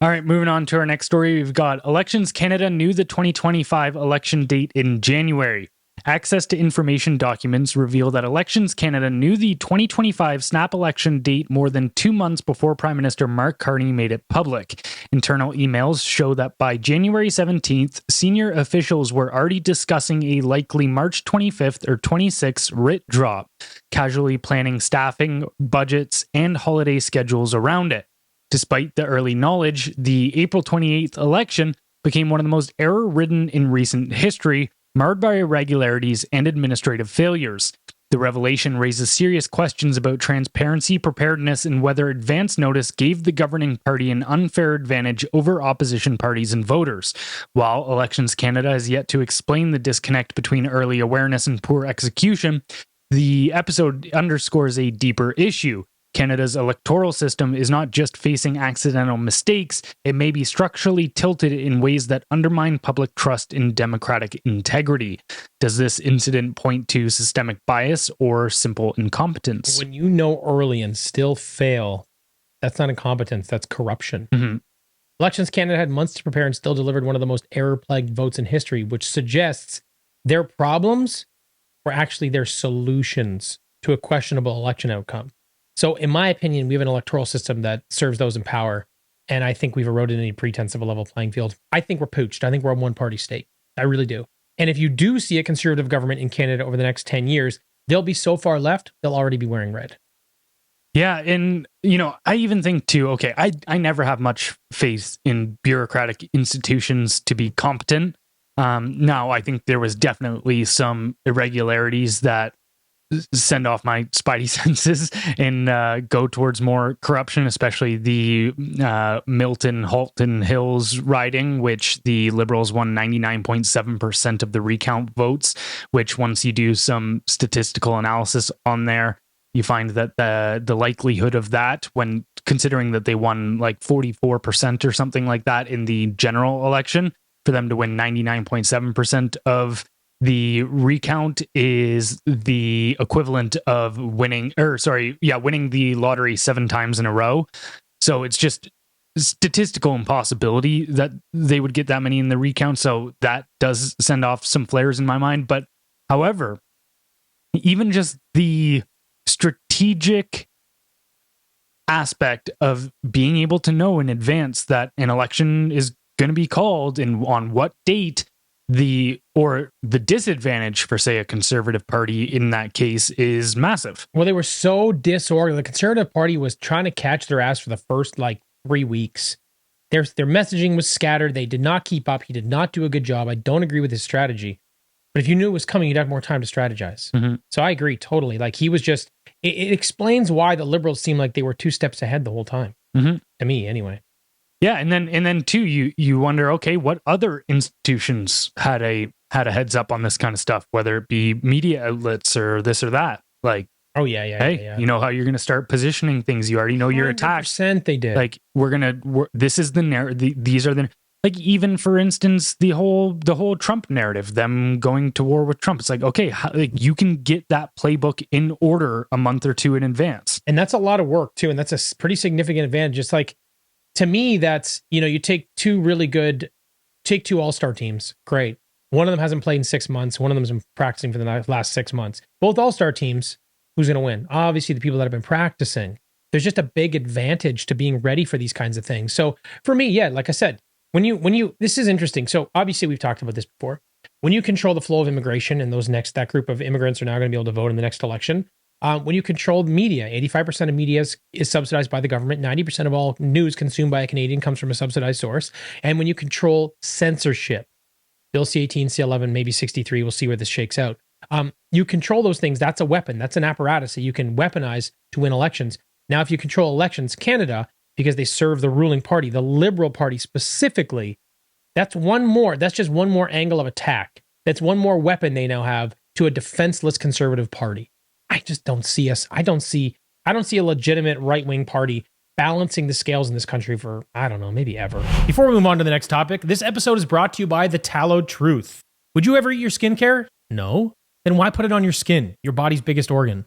S2: All right, moving on to our next story. We've got Elections Canada knew the 2025 election date in January. Access to information documents reveal that Elections Canada knew the 2025 snap election date more than 2 months before Prime Minister Mark Carney made it public. Internal emails show that by January 17th, senior officials were already discussing a likely March 25th or 26th writ drop, casually planning staffing, budgets, and holiday schedules around it. Despite the early knowledge, the April 28th election became one of the most error-ridden in recent history, marred by irregularities and administrative failures. The revelation raises serious questions about transparency, preparedness, and whether advance notice gave the governing party an unfair advantage over opposition parties and voters. While Elections Canada has yet to explain the disconnect between early awareness and poor execution, the episode underscores a deeper issue. Canada's electoral system is not just facing accidental mistakes, it may be structurally tilted in ways that undermine public trust in democratic integrity. Does this incident point to systemic bias or simple incompetence?
S1: When you know early and still fail, that's not incompetence, that's corruption. Elections Canada had months to prepare and still delivered one of the most error-plagued votes in history, which suggests their problems were actually their solutions to a questionable election outcome. So in my opinion, we have an electoral system that serves those in power. And I think we've eroded any pretense of a level playing field. I think we're pooched. I think we're a one-party state. I really do. And if you do see a conservative government in Canada over the next 10 years, they'll be so far left, they'll already be wearing red.
S2: Yeah, and I even think too, okay, I never have much faith in bureaucratic institutions to be competent. Now, I think there was definitely some irregularities that send off my spidey senses and go towards more corruption, especially the Milton Halton Hills riding, which the Liberals won 99.7% of the recount votes, which once you do some statistical analysis on there, you find that the likelihood of that, when considering that they won like 44% or something like that in the general election, for them to win 99.7% of the recount is the equivalent of winning the lottery 7 times in a row. So it's just statistical impossibility that they would get that many in the recount. So that does send off some flares in my mind. But however, even just the strategic aspect of being able to know in advance that an election is going to be called and on what date, the disadvantage for, say, a conservative party in that case is massive.
S1: Well, they were so disorganized. The Conservative Party was trying to catch their ass for the first 3 weeks. Their messaging was scattered. They did not keep up. He did not do a good job. I don't agree with his strategy. But if you knew it was coming, you'd have more time to strategize. Mm-hmm. So I agree totally. He was just, it explains why the Liberals seemed like they were 2 steps ahead the whole time. Mm-hmm. To me, anyway.
S2: Yeah, and then too, you wonder, okay, what other institutions had a heads up on this kind of stuff, whether it be media outlets or this or that.
S1: Oh yeah.
S2: Hey, you know how you're going to start positioning things. You already know you're attacked.
S1: 100% they did.
S2: This is the narrative. These are the even for instance the whole Trump narrative, them going to war with Trump. It's okay, you can get that playbook in order a month or 2 in advance,
S1: and that's a lot of work too, and that's a pretty significant advantage. Just to me, that's, you take 2 all-star teams. Great. One of them hasn't played in 6 months. One of them's been practicing for the last 6 months. Both all-star teams, who's going to win? Obviously, the people that have been practicing. There's just a big advantage to being ready for these kinds of things. So for me, yeah, like I said, when you, this is interesting. So obviously we've talked about this before. When you control the flow of immigration and that group of immigrants are now going to be able to vote in the next election, when you control media, 85% of media is subsidized by the government. 90% of all news consumed by a Canadian comes from a subsidized source. And when you control censorship, Bill C-18, C-11, maybe 63, we'll see where this shakes out. You control those things. That's a weapon. That's an apparatus that you can weaponize to win elections. Now, if you control elections, Canada, because they serve the ruling party, the Liberal Party specifically, that's just one more angle of attack. That's one more weapon they now have to a defenseless conservative party. I just don't see I don't see a legitimate right-wing party balancing the scales in this country for, I don't know, maybe ever. Before we move on to the next topic, this episode is brought to you by The Tallow Truth. Would you ever eat your skincare? No? Then why put it on your skin, your body's biggest organ?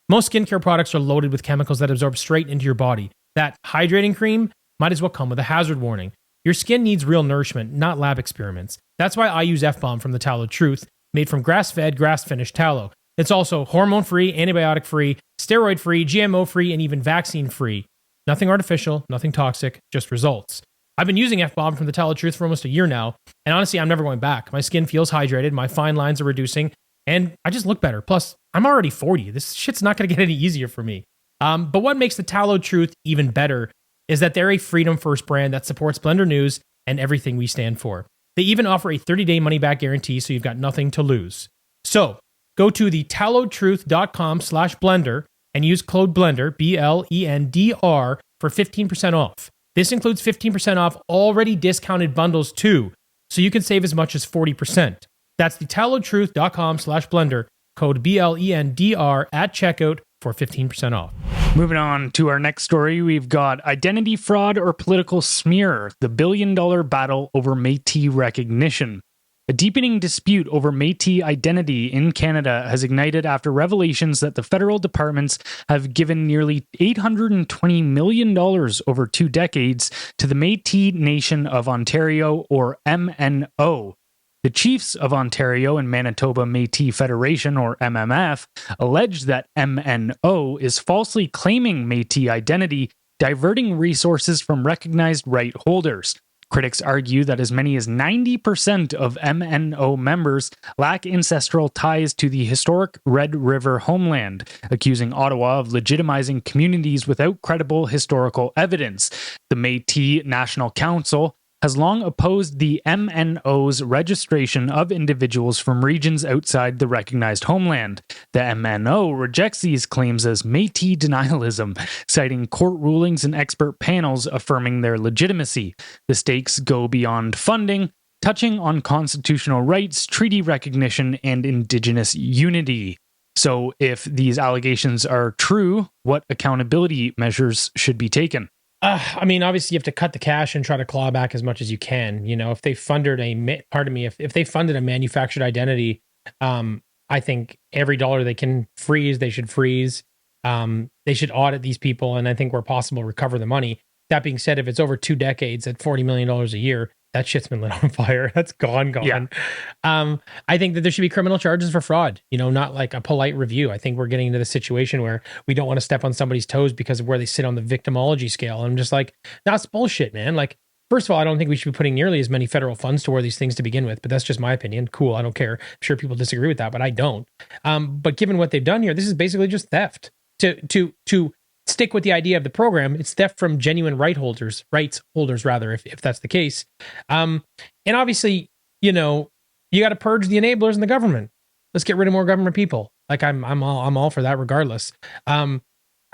S1: Most skincare products are loaded with chemicals that absorb straight into your body. That hydrating cream might as well come with a hazard warning. Your skin needs real nourishment, not lab experiments. That's why I use F-Bomb from The Tallow Truth, made from grass-fed, grass-finished tallow. It's also hormone-free, antibiotic-free, steroid-free, GMO-free, and even vaccine-free. Nothing artificial, nothing toxic, just results. I've been using F-Bomb from The Tallow Truth for almost a year now, and honestly, I'm never going back. My skin feels hydrated, my fine lines are reducing, and I just look better. Plus, I'm already 40. This shit's not going to get any easier for me. But what makes The Tallow Truth even better is that they're a freedom-first brand that supports Blendr News and everything we stand for. They even offer a 30-day money-back guarantee, so you've got nothing to lose. So, go to thetallowtruth.com/blender and use code BLENDR, BLENDR, for 15% off. This includes 15% off already discounted bundles too, so you can save as much as 40%. That's thetallowtruth.com/blender, code BLENDR at checkout for 15% off.
S2: Moving on to our next story, we've got identity fraud or political smear, the billion-dollar battle over Métis recognition. A deepening dispute over Métis identity in Canada has ignited after revelations that the federal departments have given nearly $820 million over 2 decades to the Métis Nation of Ontario, or MNO. The Chiefs of Ontario and Manitoba Métis Federation, or MMF, allege that MNO is falsely claiming Métis identity, diverting resources from recognized right holders. Critics argue that as many as 90% of MNO members lack ancestral ties to the historic Red River homeland, accusing Ottawa of legitimizing communities without credible historical evidence. The Métis National Council has long opposed the MNO's registration of individuals from regions outside the recognized homeland. The MNO rejects these claims as Métis denialism, citing court rulings and expert panels affirming their legitimacy. The stakes go beyond funding, touching on constitutional rights, treaty recognition, and Indigenous unity. So, if these allegations are true, what accountability measures should be taken?
S1: I mean, obviously, you have to cut the cash and try to claw back as much as you can. You know, if they funded if they funded a manufactured identity, I think every dollar they can freeze, they should freeze. They should audit these people, and I think where possible, recover the money. That being said, if it's over 2 decades at $40 million a year, that shit's been lit on fire. That's gone.
S2: Yeah.
S1: I think that there should be criminal charges for fraud, you know, not like a polite review. I think we're getting into the situation where we don't want to step on somebody's toes because of where they sit on the victimology scale. I'm just like, that's bullshit, man. Like, first of all, I don't think we should be putting nearly as many federal funds toward these things to begin with, but that's just my opinion. Cool. I don't care. I'm sure people disagree with that, but I don't. But given what they've done here, this is basically just theft. To stick with the idea of the program, it's theft from genuine rights holders, if that's the case. And obviously, you know, you got to purge the enablers in the government. Let's get rid of more government people. Like I'm all for that regardless. I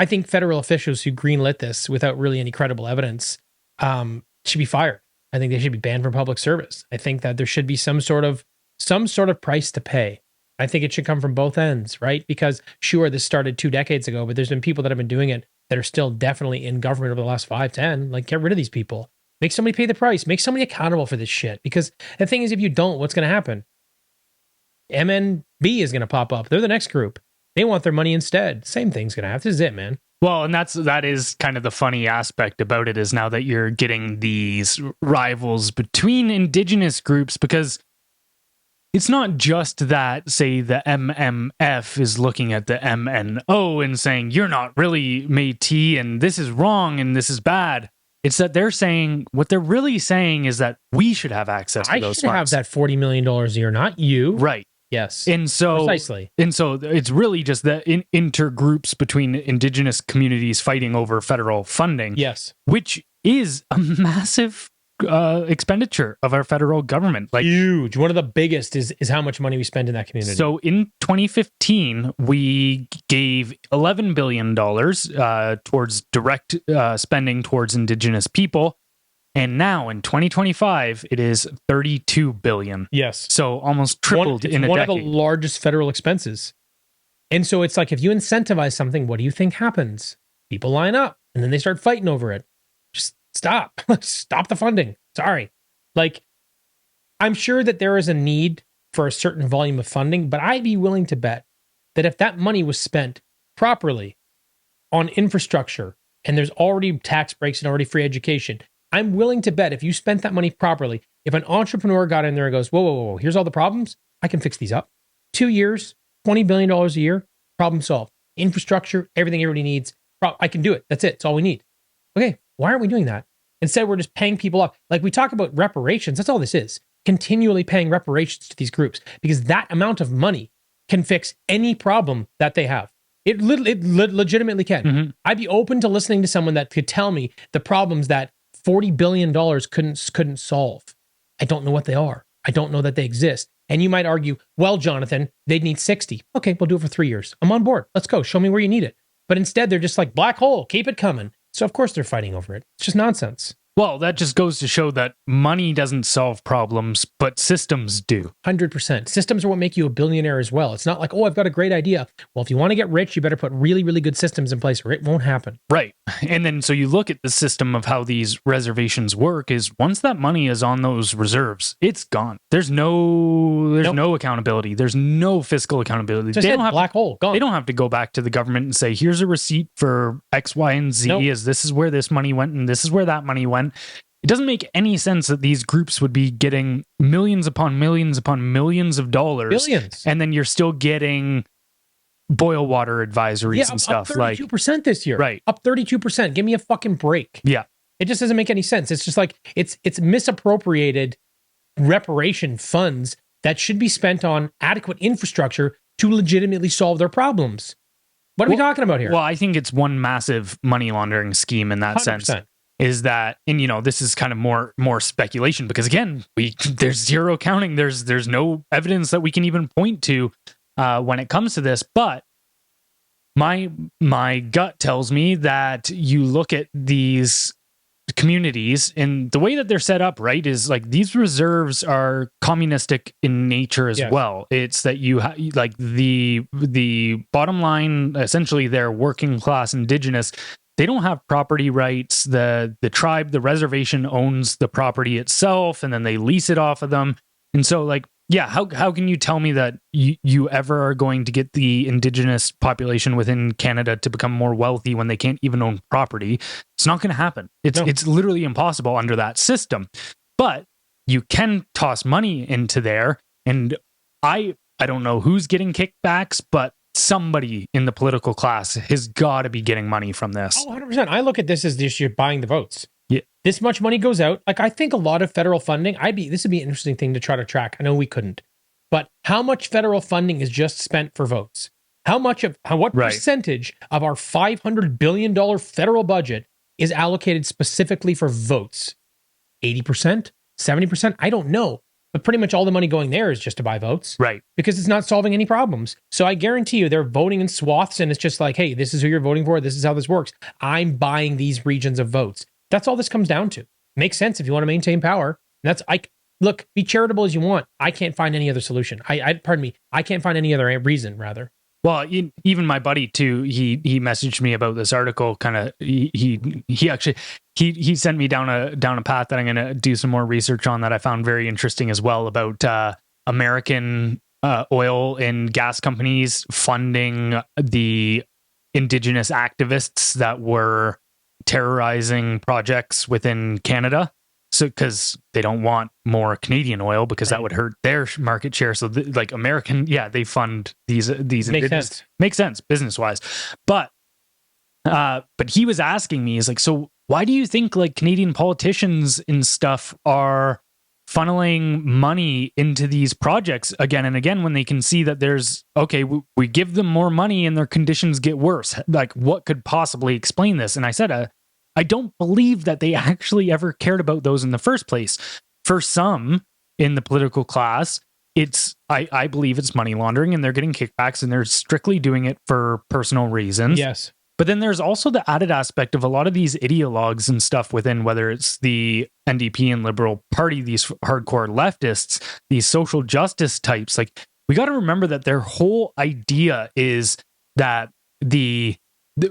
S1: think federal officials who greenlit this without really any credible evidence should be fired. I think they should be banned from public service. I think that there should be some sort of price to pay. I think it should come from both ends, right? Because sure, this started 2 decades ago, but there's been people that have been doing it that are still definitely in government over the last 5, 10. Like, get rid of these people. Make somebody pay the price. Make somebody accountable for this shit. Because the thing is, if you don't, what's going to happen? MNB is going to pop up. They're the next group. They want their money instead. Same thing's going to happen. This is it, man.
S2: Well, and that is kind of the funny aspect about it, is now that you're getting these rivals between Indigenous groups, because it's not just that, say, the MMF is looking at the MNO and saying, you're not really Métis and this is wrong and this is bad. It's that they're saying, what they're really saying is that we should have access to those funds.
S1: I should have that $40 million a year, not you.
S2: Right.
S1: Yes.
S2: And so,
S1: precisely. And
S2: so it's really just the intergroups between Indigenous communities fighting over federal funding.
S1: Yes.
S2: Which is a massive expenditure of our federal government. Like,
S1: huge. One of the biggest is how much money we spend in that community.
S2: So in 2015, we gave $11 billion towards direct spending towards Indigenous people. And now in 2025, it is $32 billion.
S1: Yes.
S2: So almost tripled in a decade.
S1: One of the largest federal expenses. And so it's like, if you incentivize something, what do you think happens? People line up and then they start fighting over it. Just stop. Stop the funding. Sorry. Like, I'm sure that there is a need for a certain volume of funding, but I'd be willing to bet that if that money was spent properly on infrastructure and there's already tax breaks and already free education, I'm willing to bet if you spent that money properly, if an entrepreneur got in there and goes, whoa, here's all the problems, I can fix these up. 2 years, $20 billion a year, problem solved. Infrastructure, everything everybody needs. I can do it. That's it. It's all we need. Okay, why aren't we doing that? Instead, we're just paying people off. Like, we talk about reparations. That's all this is. Continually paying reparations to these groups, because that amount of money can fix any problem that they have. It legitimately can. Mm-hmm. I'd be open to listening to someone that could tell me the problems that $40 billion couldn't solve. I don't know what they are. I don't know that they exist. And you might argue, well, Jonathan, they'd need 60. Okay, we'll do it for 3 years. I'm on board. Let's go. Show me where you need it. But instead, they're just like, black hole, keep it coming. So of course they're fighting over it. It's just nonsense.
S2: Well, that just goes to show that money doesn't solve problems, but systems do.
S1: 100%. Systems are what make you a billionaire as well. It's not like, oh, I've got a great idea. Well, if you want to get rich, you better put really, really good systems in place or it won't happen.
S2: Right. And then so you look at the system of how these reservations work is once that money is on those reserves, it's gone. There's no accountability. There's no fiscal accountability.
S1: Just a black hole. Gone.
S2: They don't have to go back to the government and say, here's a receipt for X, Y, and Z. As this is where this money went and this is where that money went. It doesn't make any sense that these groups would be getting millions upon millions upon millions of dollars.
S1: Billions.
S2: And then you're still getting boil water advisories and stuff.
S1: Up 32% this year.
S2: Right.
S1: Up 32%. Give me a fucking break.
S2: Yeah.
S1: It just doesn't make any sense. It's just like it's misappropriated reparation funds that should be spent on adequate infrastructure to legitimately solve their problems. What are we talking about here?
S2: Well, I think it's one massive money laundering scheme in that
S1: 100%.
S2: sense. Is that, and this is kind of more speculation, because again, there's zero accounting. There's no evidence that we can even point to when it comes to this. But my gut tells me that you look at these communities and the way that they're set up, right, is like these reserves are communistic in nature as well. It's that you like the bottom line, essentially they're working class indigenous. They don't have property rights. The tribe, the reservation owns the property itself, and then they lease it off of them. And so like, yeah, how can you tell me that you ever are going to get the indigenous population within Canada to become more wealthy when they can't even own property? It's not going to happen. It's literally impossible under that system. But you can toss money into there, and I don't know who's getting kickbacks, but somebody in the political class has got to be getting money from this.
S1: Oh, 100%. I look at this as this, you're buying the votes.
S2: Yeah.
S1: This much money goes out. Like, I think a lot of federal funding, this would be an interesting thing to try to track. I know we couldn't, but how much federal funding is just spent for votes? What percentage of our $500 billion federal budget is allocated specifically for votes? 80%? 70%? I don't know. But pretty much all the money going there is just to buy votes.
S2: Right.
S1: Because it's not solving any problems. So I guarantee you they're voting in swaths, and it's just like, hey, this is who you're voting for. This is how this works. I'm buying these regions of votes. That's all this comes down to. Makes sense if you want to maintain power. And look, be charitable as you want. I can't find any other solution. Pardon me. I can't find any other reason, rather.
S2: Well, even my buddy too, he messaged me about this article. Kind of, he actually sent me down a path that I'm going to do some more research on, that I found very interesting as well, about American oil and gas companies funding the indigenous activists that were terrorizing projects within Canada. So, because they don't want more Canadian oil, because that would hurt their market share. So, like American, they fund these. Makes sense business wise, but he was asking me, is like, so why do you think like Canadian politicians and stuff are funneling money into these projects again and again when they can see that we give them more money and their conditions get worse? Like, what could possibly explain this? And I said, I don't believe that they actually ever cared about those in the first place. For some in the political class, I believe it's money laundering, and they're getting kickbacks, and they're strictly doing it for personal reasons.
S1: Yes.
S2: But then there's also the added aspect of a lot of these ideologues and stuff within, whether it's the NDP and Liberal Party, these hardcore leftists, these social justice types. Like, we got to remember that their whole idea is that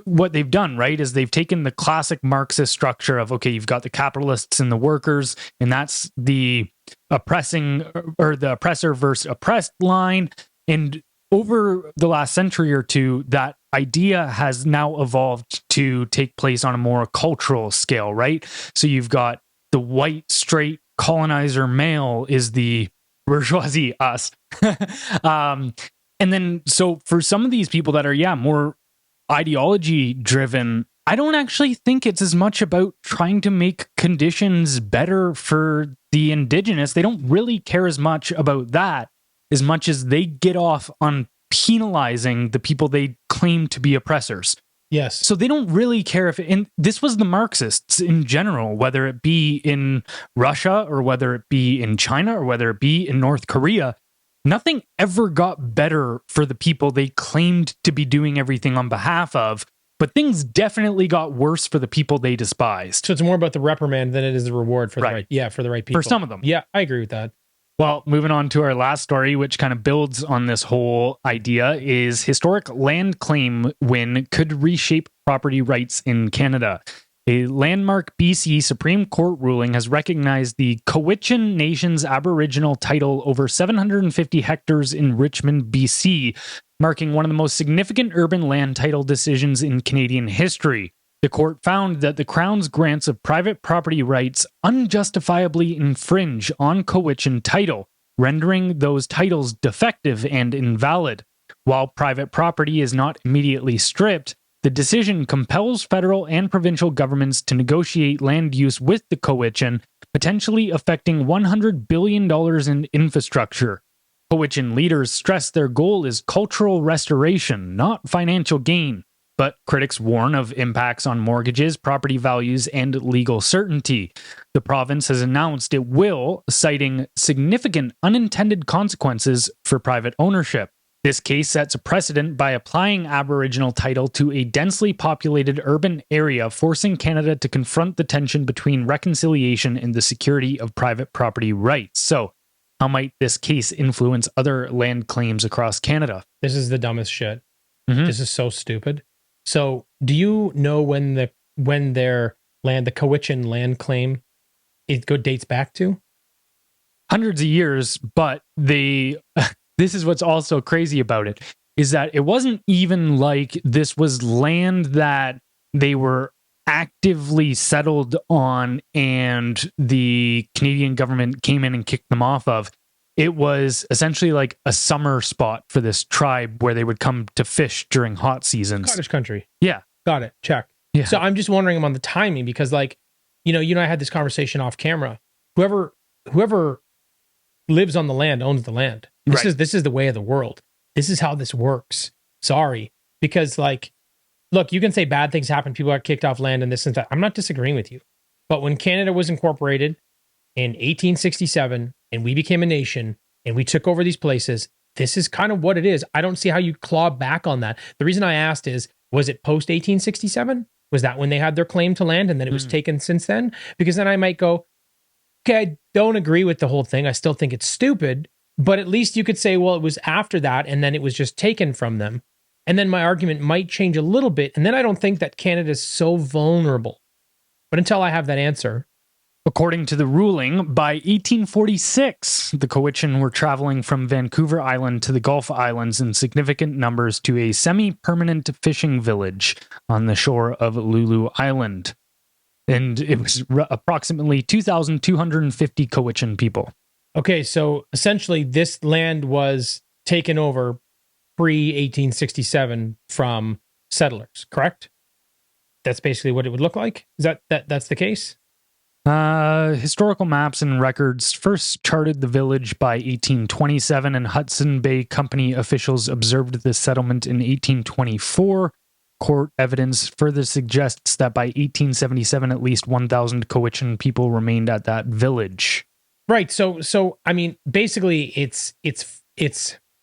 S2: what they've done, right, is they've taken the classic Marxist structure of, okay, you've got the capitalists and the workers, and that's the oppressing or the oppressor versus oppressed line. And over the last century or two, that idea has now evolved to take place on a more cultural scale, right? So you've got the white, straight colonizer male is the bourgeoisie, us. And then, so for some of these people that are, more ideology driven, I don't actually think it's as much about trying to make conditions better for the indigenous. They don't really care as much about that as much as they get off on penalizing the people they claim to be oppressors.
S1: Yes.
S2: So they don't really care and this was the Marxists in general, whether it be in Russia or whether it be in China or whether it be in North Korea. Nothing ever got better for the people they claimed to be doing everything on behalf of, but things definitely got worse for the people they despised.
S1: So it's more about the reprimand than it is the reward for the right. For the right people.
S2: For some of them.
S1: Yeah, I agree with that.
S2: Well, moving on to our last story, which kind of builds on this whole idea, is historic land claim win could reshape property rights in Canada. A landmark BC Supreme Court ruling has recognized the Cowichan Nation's Aboriginal title over 750 hectares in Richmond, BC, marking one of the most significant urban land title decisions in Canadian history. The court found that the Crown's grants of private property rights unjustifiably infringe on Cowichan title, rendering those titles defective and invalid. While private property is not immediately stripped, the decision compels federal and provincial governments to negotiate land use with the Cowichan, potentially affecting $100 billion in infrastructure. Cowichan leaders stress their goal is cultural restoration, not financial gain. But critics warn of impacts on mortgages, property values, and legal certainty. The province has announced it will, citing significant unintended consequences for private ownership. This case sets a precedent by applying Aboriginal title to a densely populated urban area, forcing Canada to confront the tension between reconciliation and the security of private property rights. So, how might this case influence other land claims across Canada?
S1: This is the dumbest shit. This is so stupid. So, do you know when their land, the Cowichan land claim, dates back to?
S2: Hundreds of years, but this is what's also crazy about it, is that it wasn't even like this was land that they were actively settled on and the Canadian government came in and kicked them off of. It was essentially like a summer spot for this tribe where they would come to fish during hot seasons.
S1: Cottage country.
S2: Yeah.
S1: Got it. Check.
S2: Yeah.
S1: So I'm just wondering on the timing because, like, you and I had this conversation off camera. Whoever lives on the land owns the land. This is the way of the world. This is how this works. Sorry. Because, like, look, you can say bad things happen. People got kicked off land and this and that. I'm not disagreeing with you. But when Canada was incorporated in 1867 and we became a nation and we took over these places, this is kind of what it is. I don't see how you claw back on that. The reason I asked is, was it post 1867? Was that when they had their claim to land and then it was taken since then? Because then I might go, okay, I don't agree with the whole thing. I still think it's stupid, but at least you could say, well, it was after that and then it was just taken from them. And then my argument might change a little bit. And then I don't think that Canada is so vulnerable. But until I have that answer.
S2: According to the ruling, by 1846, the Cowichan were traveling from Vancouver Island to the Gulf Islands in significant numbers to a semi-permanent fishing village on the shore of Lulu Island. And it was approximately 2,250 Cowichan people.
S1: Okay, so essentially this land was taken over pre-1867 from settlers, correct? That's basically what it would look like? Is that's the case?
S2: Historical maps and records first charted the village by 1827, and Hudson Bay Company officials observed the settlement in 1824. Court evidence further suggests that by 1877, at least 1,000 Cowichan people remained at that village.
S1: Right. So I mean, basically, it's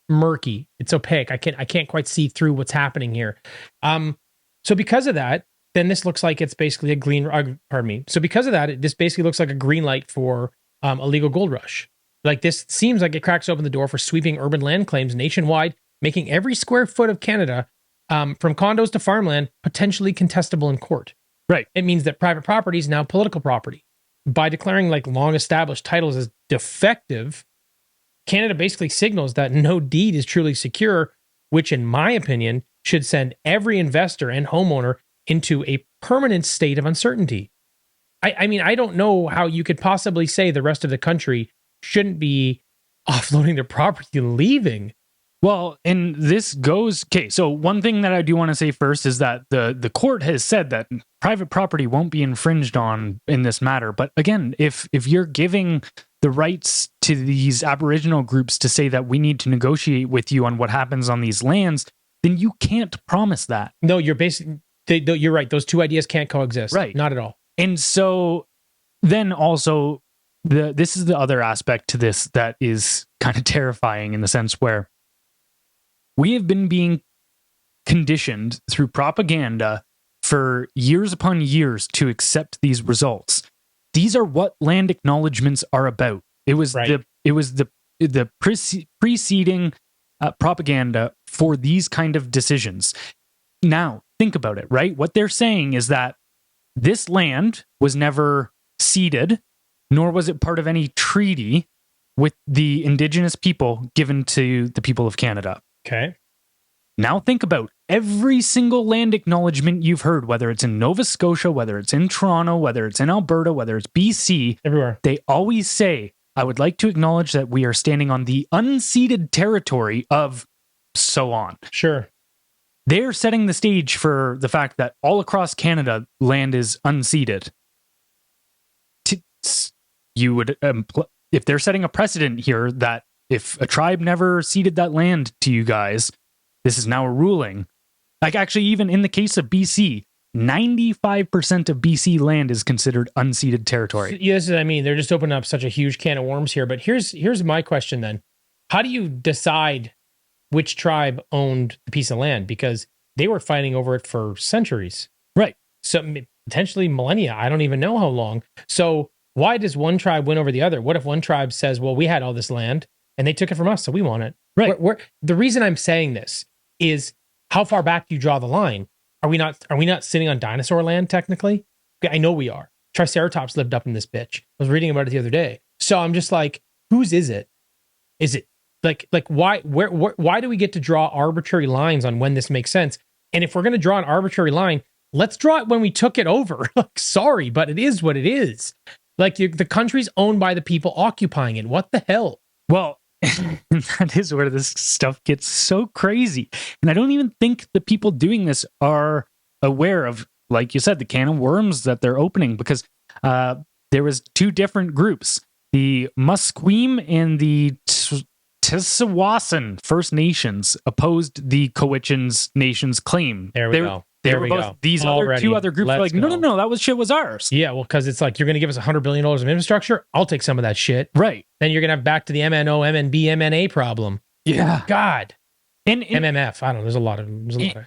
S1: murky. It's opaque. I can't quite see through what's happening here. So because of that, then this looks like it's basically a green. Pardon me. So because of that, this basically looks like a green light for a legal gold rush. Like this seems like it cracks open the door for sweeping urban land claims nationwide, making every square foot of Canada, from condos to farmland, potentially contestable in court.
S2: Right.
S1: It means that private property is now political property. By declaring like long established titles as defective, Canada basically signals that no deed is truly secure, which in my opinion should send every investor and homeowner into a permanent state of uncertainty. I mean, I don't know how you could possibly say the rest of the country shouldn't be offloading their property and leaving.
S2: Well, and this goes... Okay, so one thing that I do want to say first is that the court has said that private property won't be infringed on in this matter. But again, if you're giving the rights to these Aboriginal groups to say that we need to negotiate with you on what happens on these lands, then you can't promise that.
S1: No, you're basically... You're right. Those two ideas can't coexist.
S2: Right.
S1: Not at all.
S2: And so then also, this is the other aspect to this that is kind of terrifying in the sense where we have been being conditioned through propaganda for years upon years to accept these results. These are what land acknowledgements are about. It was the preceding propaganda for these kind of decisions. Now, think about it, right? What they're saying is that this land was never ceded, nor was it part of any treaty with the Indigenous people given to the people of Canada.
S1: Okay.
S2: Now think about every single land acknowledgement you've heard, whether it's in Nova Scotia, whether it's in Toronto, whether it's in Alberta, whether it's BC.
S1: Everywhere.
S2: They always say, I would like to acknowledge that we are standing on the unceded territory of so on.
S1: Sure.
S2: they're setting the stage for the fact that all across Canada, land is unceded. You would, if they're setting a precedent here that if a tribe never ceded that land to you guys, this is now a ruling. Like, actually, even in the case of BC, 95% of BC land is considered unceded territory.
S1: Yes, I mean, they're just opening up such a huge can of worms here. But here's my question then. How do you decide which tribe owned the piece of land? Because they were fighting over it for centuries.
S2: Right.
S1: So potentially millennia. I don't even know how long. So why does one tribe win over the other? What if one tribe says, well, we had all this land and they took it from us, so we want it?
S2: Right.
S1: The reason I'm saying this is, how far back do you draw the line? Are we not sitting on dinosaur land technically? I know we are. Triceratops lived up in this bitch. I was reading about it the other day. So I'm just like, whose is it? Is it like why do we get to draw arbitrary lines on when this makes sense? And if we're going to draw an arbitrary line, let's draw it when we took it over. Like, sorry, but it is what it is. Like, the country's owned by the people occupying it. What the hell?
S2: Well, that is where this stuff gets so crazy. And I don't even think the people doing this are aware of, like you said, the can of worms that they're opening, because there was two different groups. The Musqueam and the Tissawasan First Nations opposed the Cowichan Nation's claim.
S1: There we go.
S2: They were both, these two other groups were like, no, that shit was ours.
S1: Yeah, well, because it's like, you're going to give us $100 billion of infrastructure? I'll take some of that shit.
S2: Right.
S1: Then you're going to have back to the MNO, MNB, MNA problem.
S2: Yeah.
S1: God.
S2: And
S1: MMF. I don't know. There's a lot of.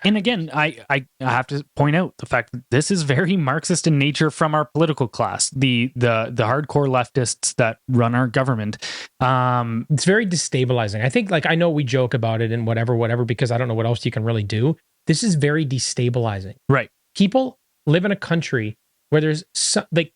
S2: And again, I have to point out the fact that this is very Marxist in nature from our political class, the hardcore leftists that run our government.
S1: It's very destabilizing. I think, like, I know we joke about it and whatever, because I don't know what else you can really do. This is very destabilizing.
S2: Right.
S1: People live in a country where there's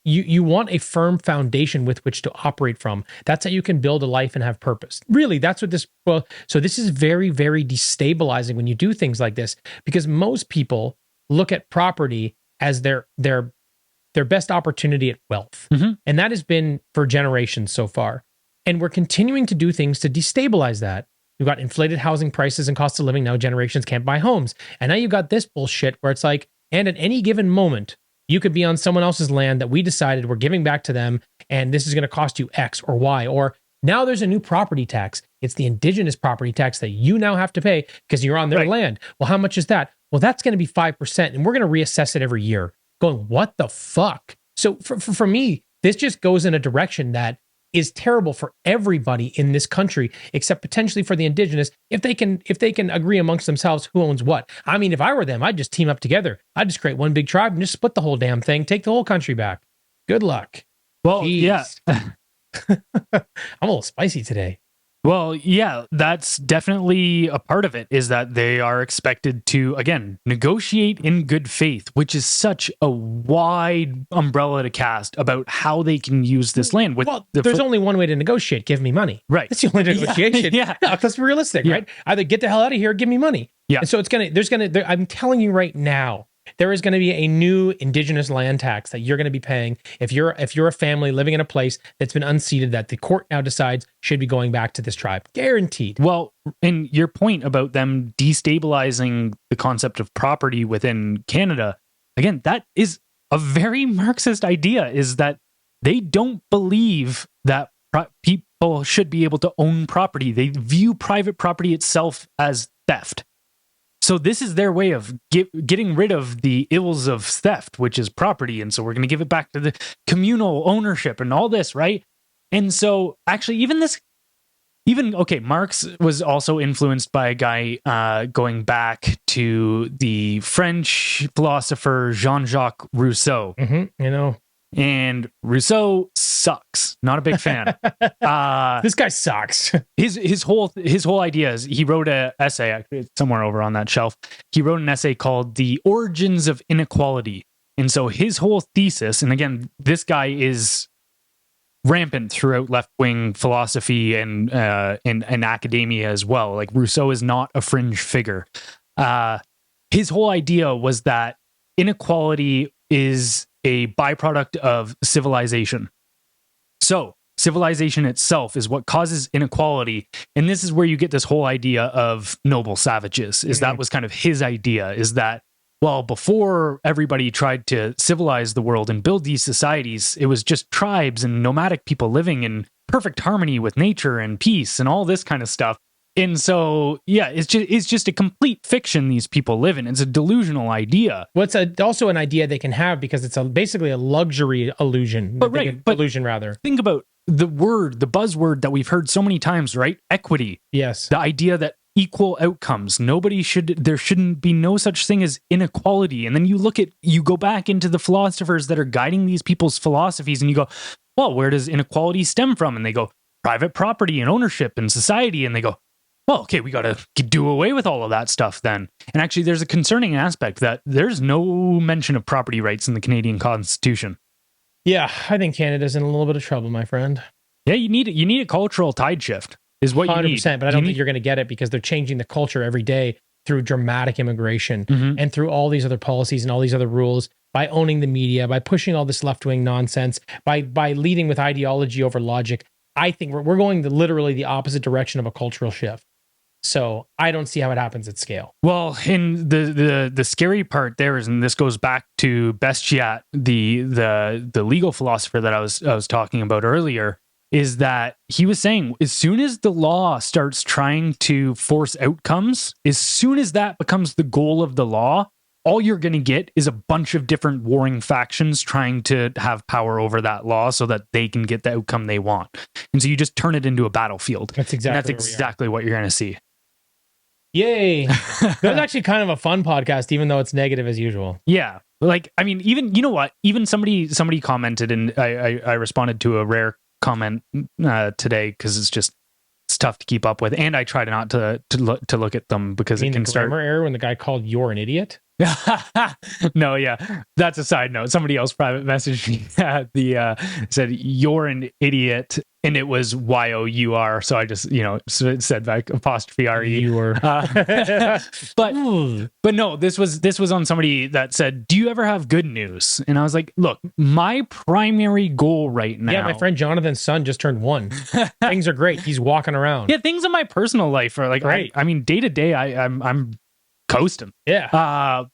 S1: you want a firm foundation with which to operate from. That's how you can build a life and have purpose. Really, that's what this. Well, so this is very, very destabilizing when you do things like this, because most people look at property as their best opportunity at wealth, and that has been for generations so far. And we're continuing to do things to destabilize that. You've got inflated housing prices and cost of living. Now generations can't buy homes. And now you've got this bullshit where it's like, and at any given moment, you could be on someone else's land that we decided we're giving back to them, and this is going to cost you X or Y. Or now there's a new property tax. It's the Indigenous property tax that you now have to pay because you're on their land. Well, how much is that? Well, that's going to be 5%, and we're going to reassess it every year. Going, what the fuck? So for me, this just goes in a direction that is terrible for everybody in this country, except potentially for the Indigenous, if they can agree amongst themselves who owns what. I mean, if I were them, I'd just team up together. I'd just create one big tribe and just split the whole damn thing, take the whole country back. Good luck.
S2: Well,
S1: Jeez.
S2: Yeah.
S1: I'm a little spicy today.
S2: Well, yeah, that's definitely a part of it, is that they are expected to, again, negotiate in good faith, which is such a wide umbrella to cast about how they can use this land.
S1: There's only one way to negotiate. Give me money.
S2: Right.
S1: That's the only negotiation.
S2: Yeah.
S1: Let's be realistic, right? Either get the hell out of here or give me money.
S2: Yeah.
S1: And so I'm telling you right now, there is going to be a new Indigenous land tax that you're going to be paying if you're a family living in a place that's been unceded that the court now decides should be going back to this tribe. Guaranteed.
S2: Well, and your point about them destabilizing the concept of property within Canada, again, that is a very Marxist idea, is that they don't believe that people should be able to own property. They view private property itself as theft. So this is their way of getting rid of the ills of theft, which is property. And so we're going to give it back to the communal ownership and all this, right? And so actually Marx was also influenced by a guy going back to the French philosopher Jean-Jacques Rousseau.
S1: You know.
S2: And Rousseau sucks. Not a big fan.
S1: This guy sucks.
S2: His whole idea is, he wrote an essay, actually, somewhere over on that shelf. He wrote an essay called "The Origins of Inequality." And so his whole thesis, and again, this guy is rampant throughout left-wing philosophy and academia as well. Like, Rousseau is not a fringe figure. His whole idea was that inequality is a byproduct of civilization. So civilization itself is what causes inequality. And this is where you get this whole idea of noble savages, is that was kind of his idea, is that, well, before everybody tried to civilize the world and build these societies, it was just tribes and nomadic people living in perfect harmony with nature and peace and all this kind of stuff. And so, yeah, it's just a complete fiction these people live in. It's a delusional idea.
S1: Well, it's also an idea they can have because it's basically a luxury illusion. Illusion, rather.
S2: Think about the buzzword that we've heard so many times, right? Equity.
S1: Yes.
S2: The idea that equal outcomes. There shouldn't be no such thing as inequality. And then you go back into the philosophers that are guiding these people's philosophies and you go, well, where does inequality stem from? And they go, private property and ownership and society. And they go, well, okay, we got to do away with all of that stuff then. And actually, there's a concerning aspect that there's no mention of property rights in the Canadian Constitution.
S1: Yeah, I think Canada's in a little bit of trouble, my friend.
S2: Yeah, you need a cultural tide shift is what 100%, you need.
S1: 100%, but I don't think you're going to get it because they're changing the culture every day through dramatic immigration and through all these other policies and all these other rules, by owning the media, by pushing all this left-wing nonsense, by leading with ideology over logic. I think we're going literally the opposite direction of a cultural shift. So I don't see how it happens at scale.
S2: Well, in the scary part there is, and this goes back to Bestiat, the legal philosopher that I was talking about earlier, is that he was saying as soon as the law starts trying to force outcomes, as soon as that becomes the goal of the law, all you're going to get is a bunch of different warring factions trying to have power over that law so that they can get the outcome they want. And so you just turn it into a battlefield.
S1: That's exactly
S2: what you're going to see.
S1: Yay. That was actually kind of a fun podcast, even though it's negative as usual.
S2: Yeah. Like, I mean, even, you know what? Even somebody commented, and I responded to a rare comment today because it's tough to keep up with. And I try not to look at them because it can start.
S1: Grammar error when the guy called "you're an idiot"?
S2: No, yeah, that's a side note. Somebody else private messaged me said "you're an idiot," and it was YOUR. So I just said back apostrophe RE.
S1: You were,
S2: but no, this was on somebody that said, "Do you ever have good news?" And I was like, "Look, my primary goal right now."
S1: Yeah, my friend Jonathan's son just turned 1. Things are great. He's walking around.
S2: Yeah, things in my personal life are like
S1: great.
S2: I mean, day to day, I'm coasting.
S1: Yeah.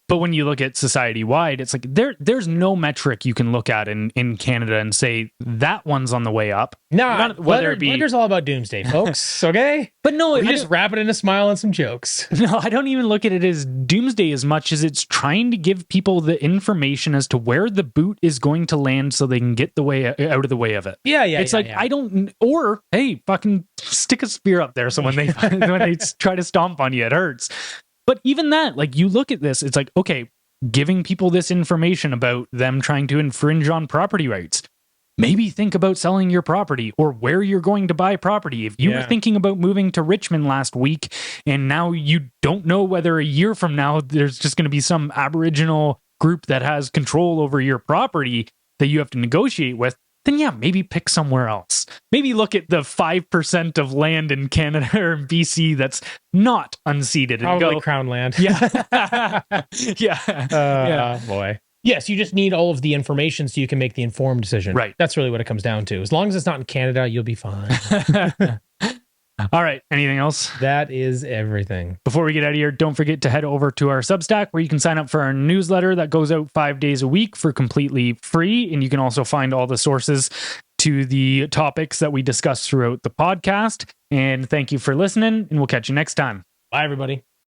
S2: But when you look at society wide, it's like there's no metric you can look at in Canada and say that one's on the way up.
S1: No, Blendr's all about doomsday, folks. Okay,
S2: but no,
S1: we just wrap it in a smile and some jokes.
S2: No, I don't even look at it as doomsday as much as it's trying to give people the information as to where the boot is going to land so they can get the way out of the way of it.
S1: Yeah.
S2: It's I don't, or hey, fucking stick a spear up there so when they try to stomp on you, it hurts. But even that, like, you look at this, it's like, okay, giving people this information about them trying to infringe on property rights. Maybe think about selling your property or where you're going to buy property. If you were thinking about moving to Richmond last week and now you don't know whether a year from now there's just going to be some Aboriginal group that has control over your property that you have to negotiate with, then yeah, maybe pick somewhere else. Maybe look at the 5% of land in Canada or in BC that's not unceded.
S1: Probably and Crown land.
S2: Yeah.
S1: Yeah. Boy. Yes, you just need all of the information so you can make the informed decision.
S2: Right.
S1: That's really what it comes down to. As long as it's not in Canada, you'll be fine.
S2: All right. Anything else?
S1: That is everything.
S2: Before we get out of here, don't forget to head over to our Substack where you can sign up for our newsletter that goes out 5 days a week for completely free. And you can also find all the sources to the topics that we discuss throughout the podcast. And thank you for listening, and we'll catch you next time.
S1: Bye, everybody.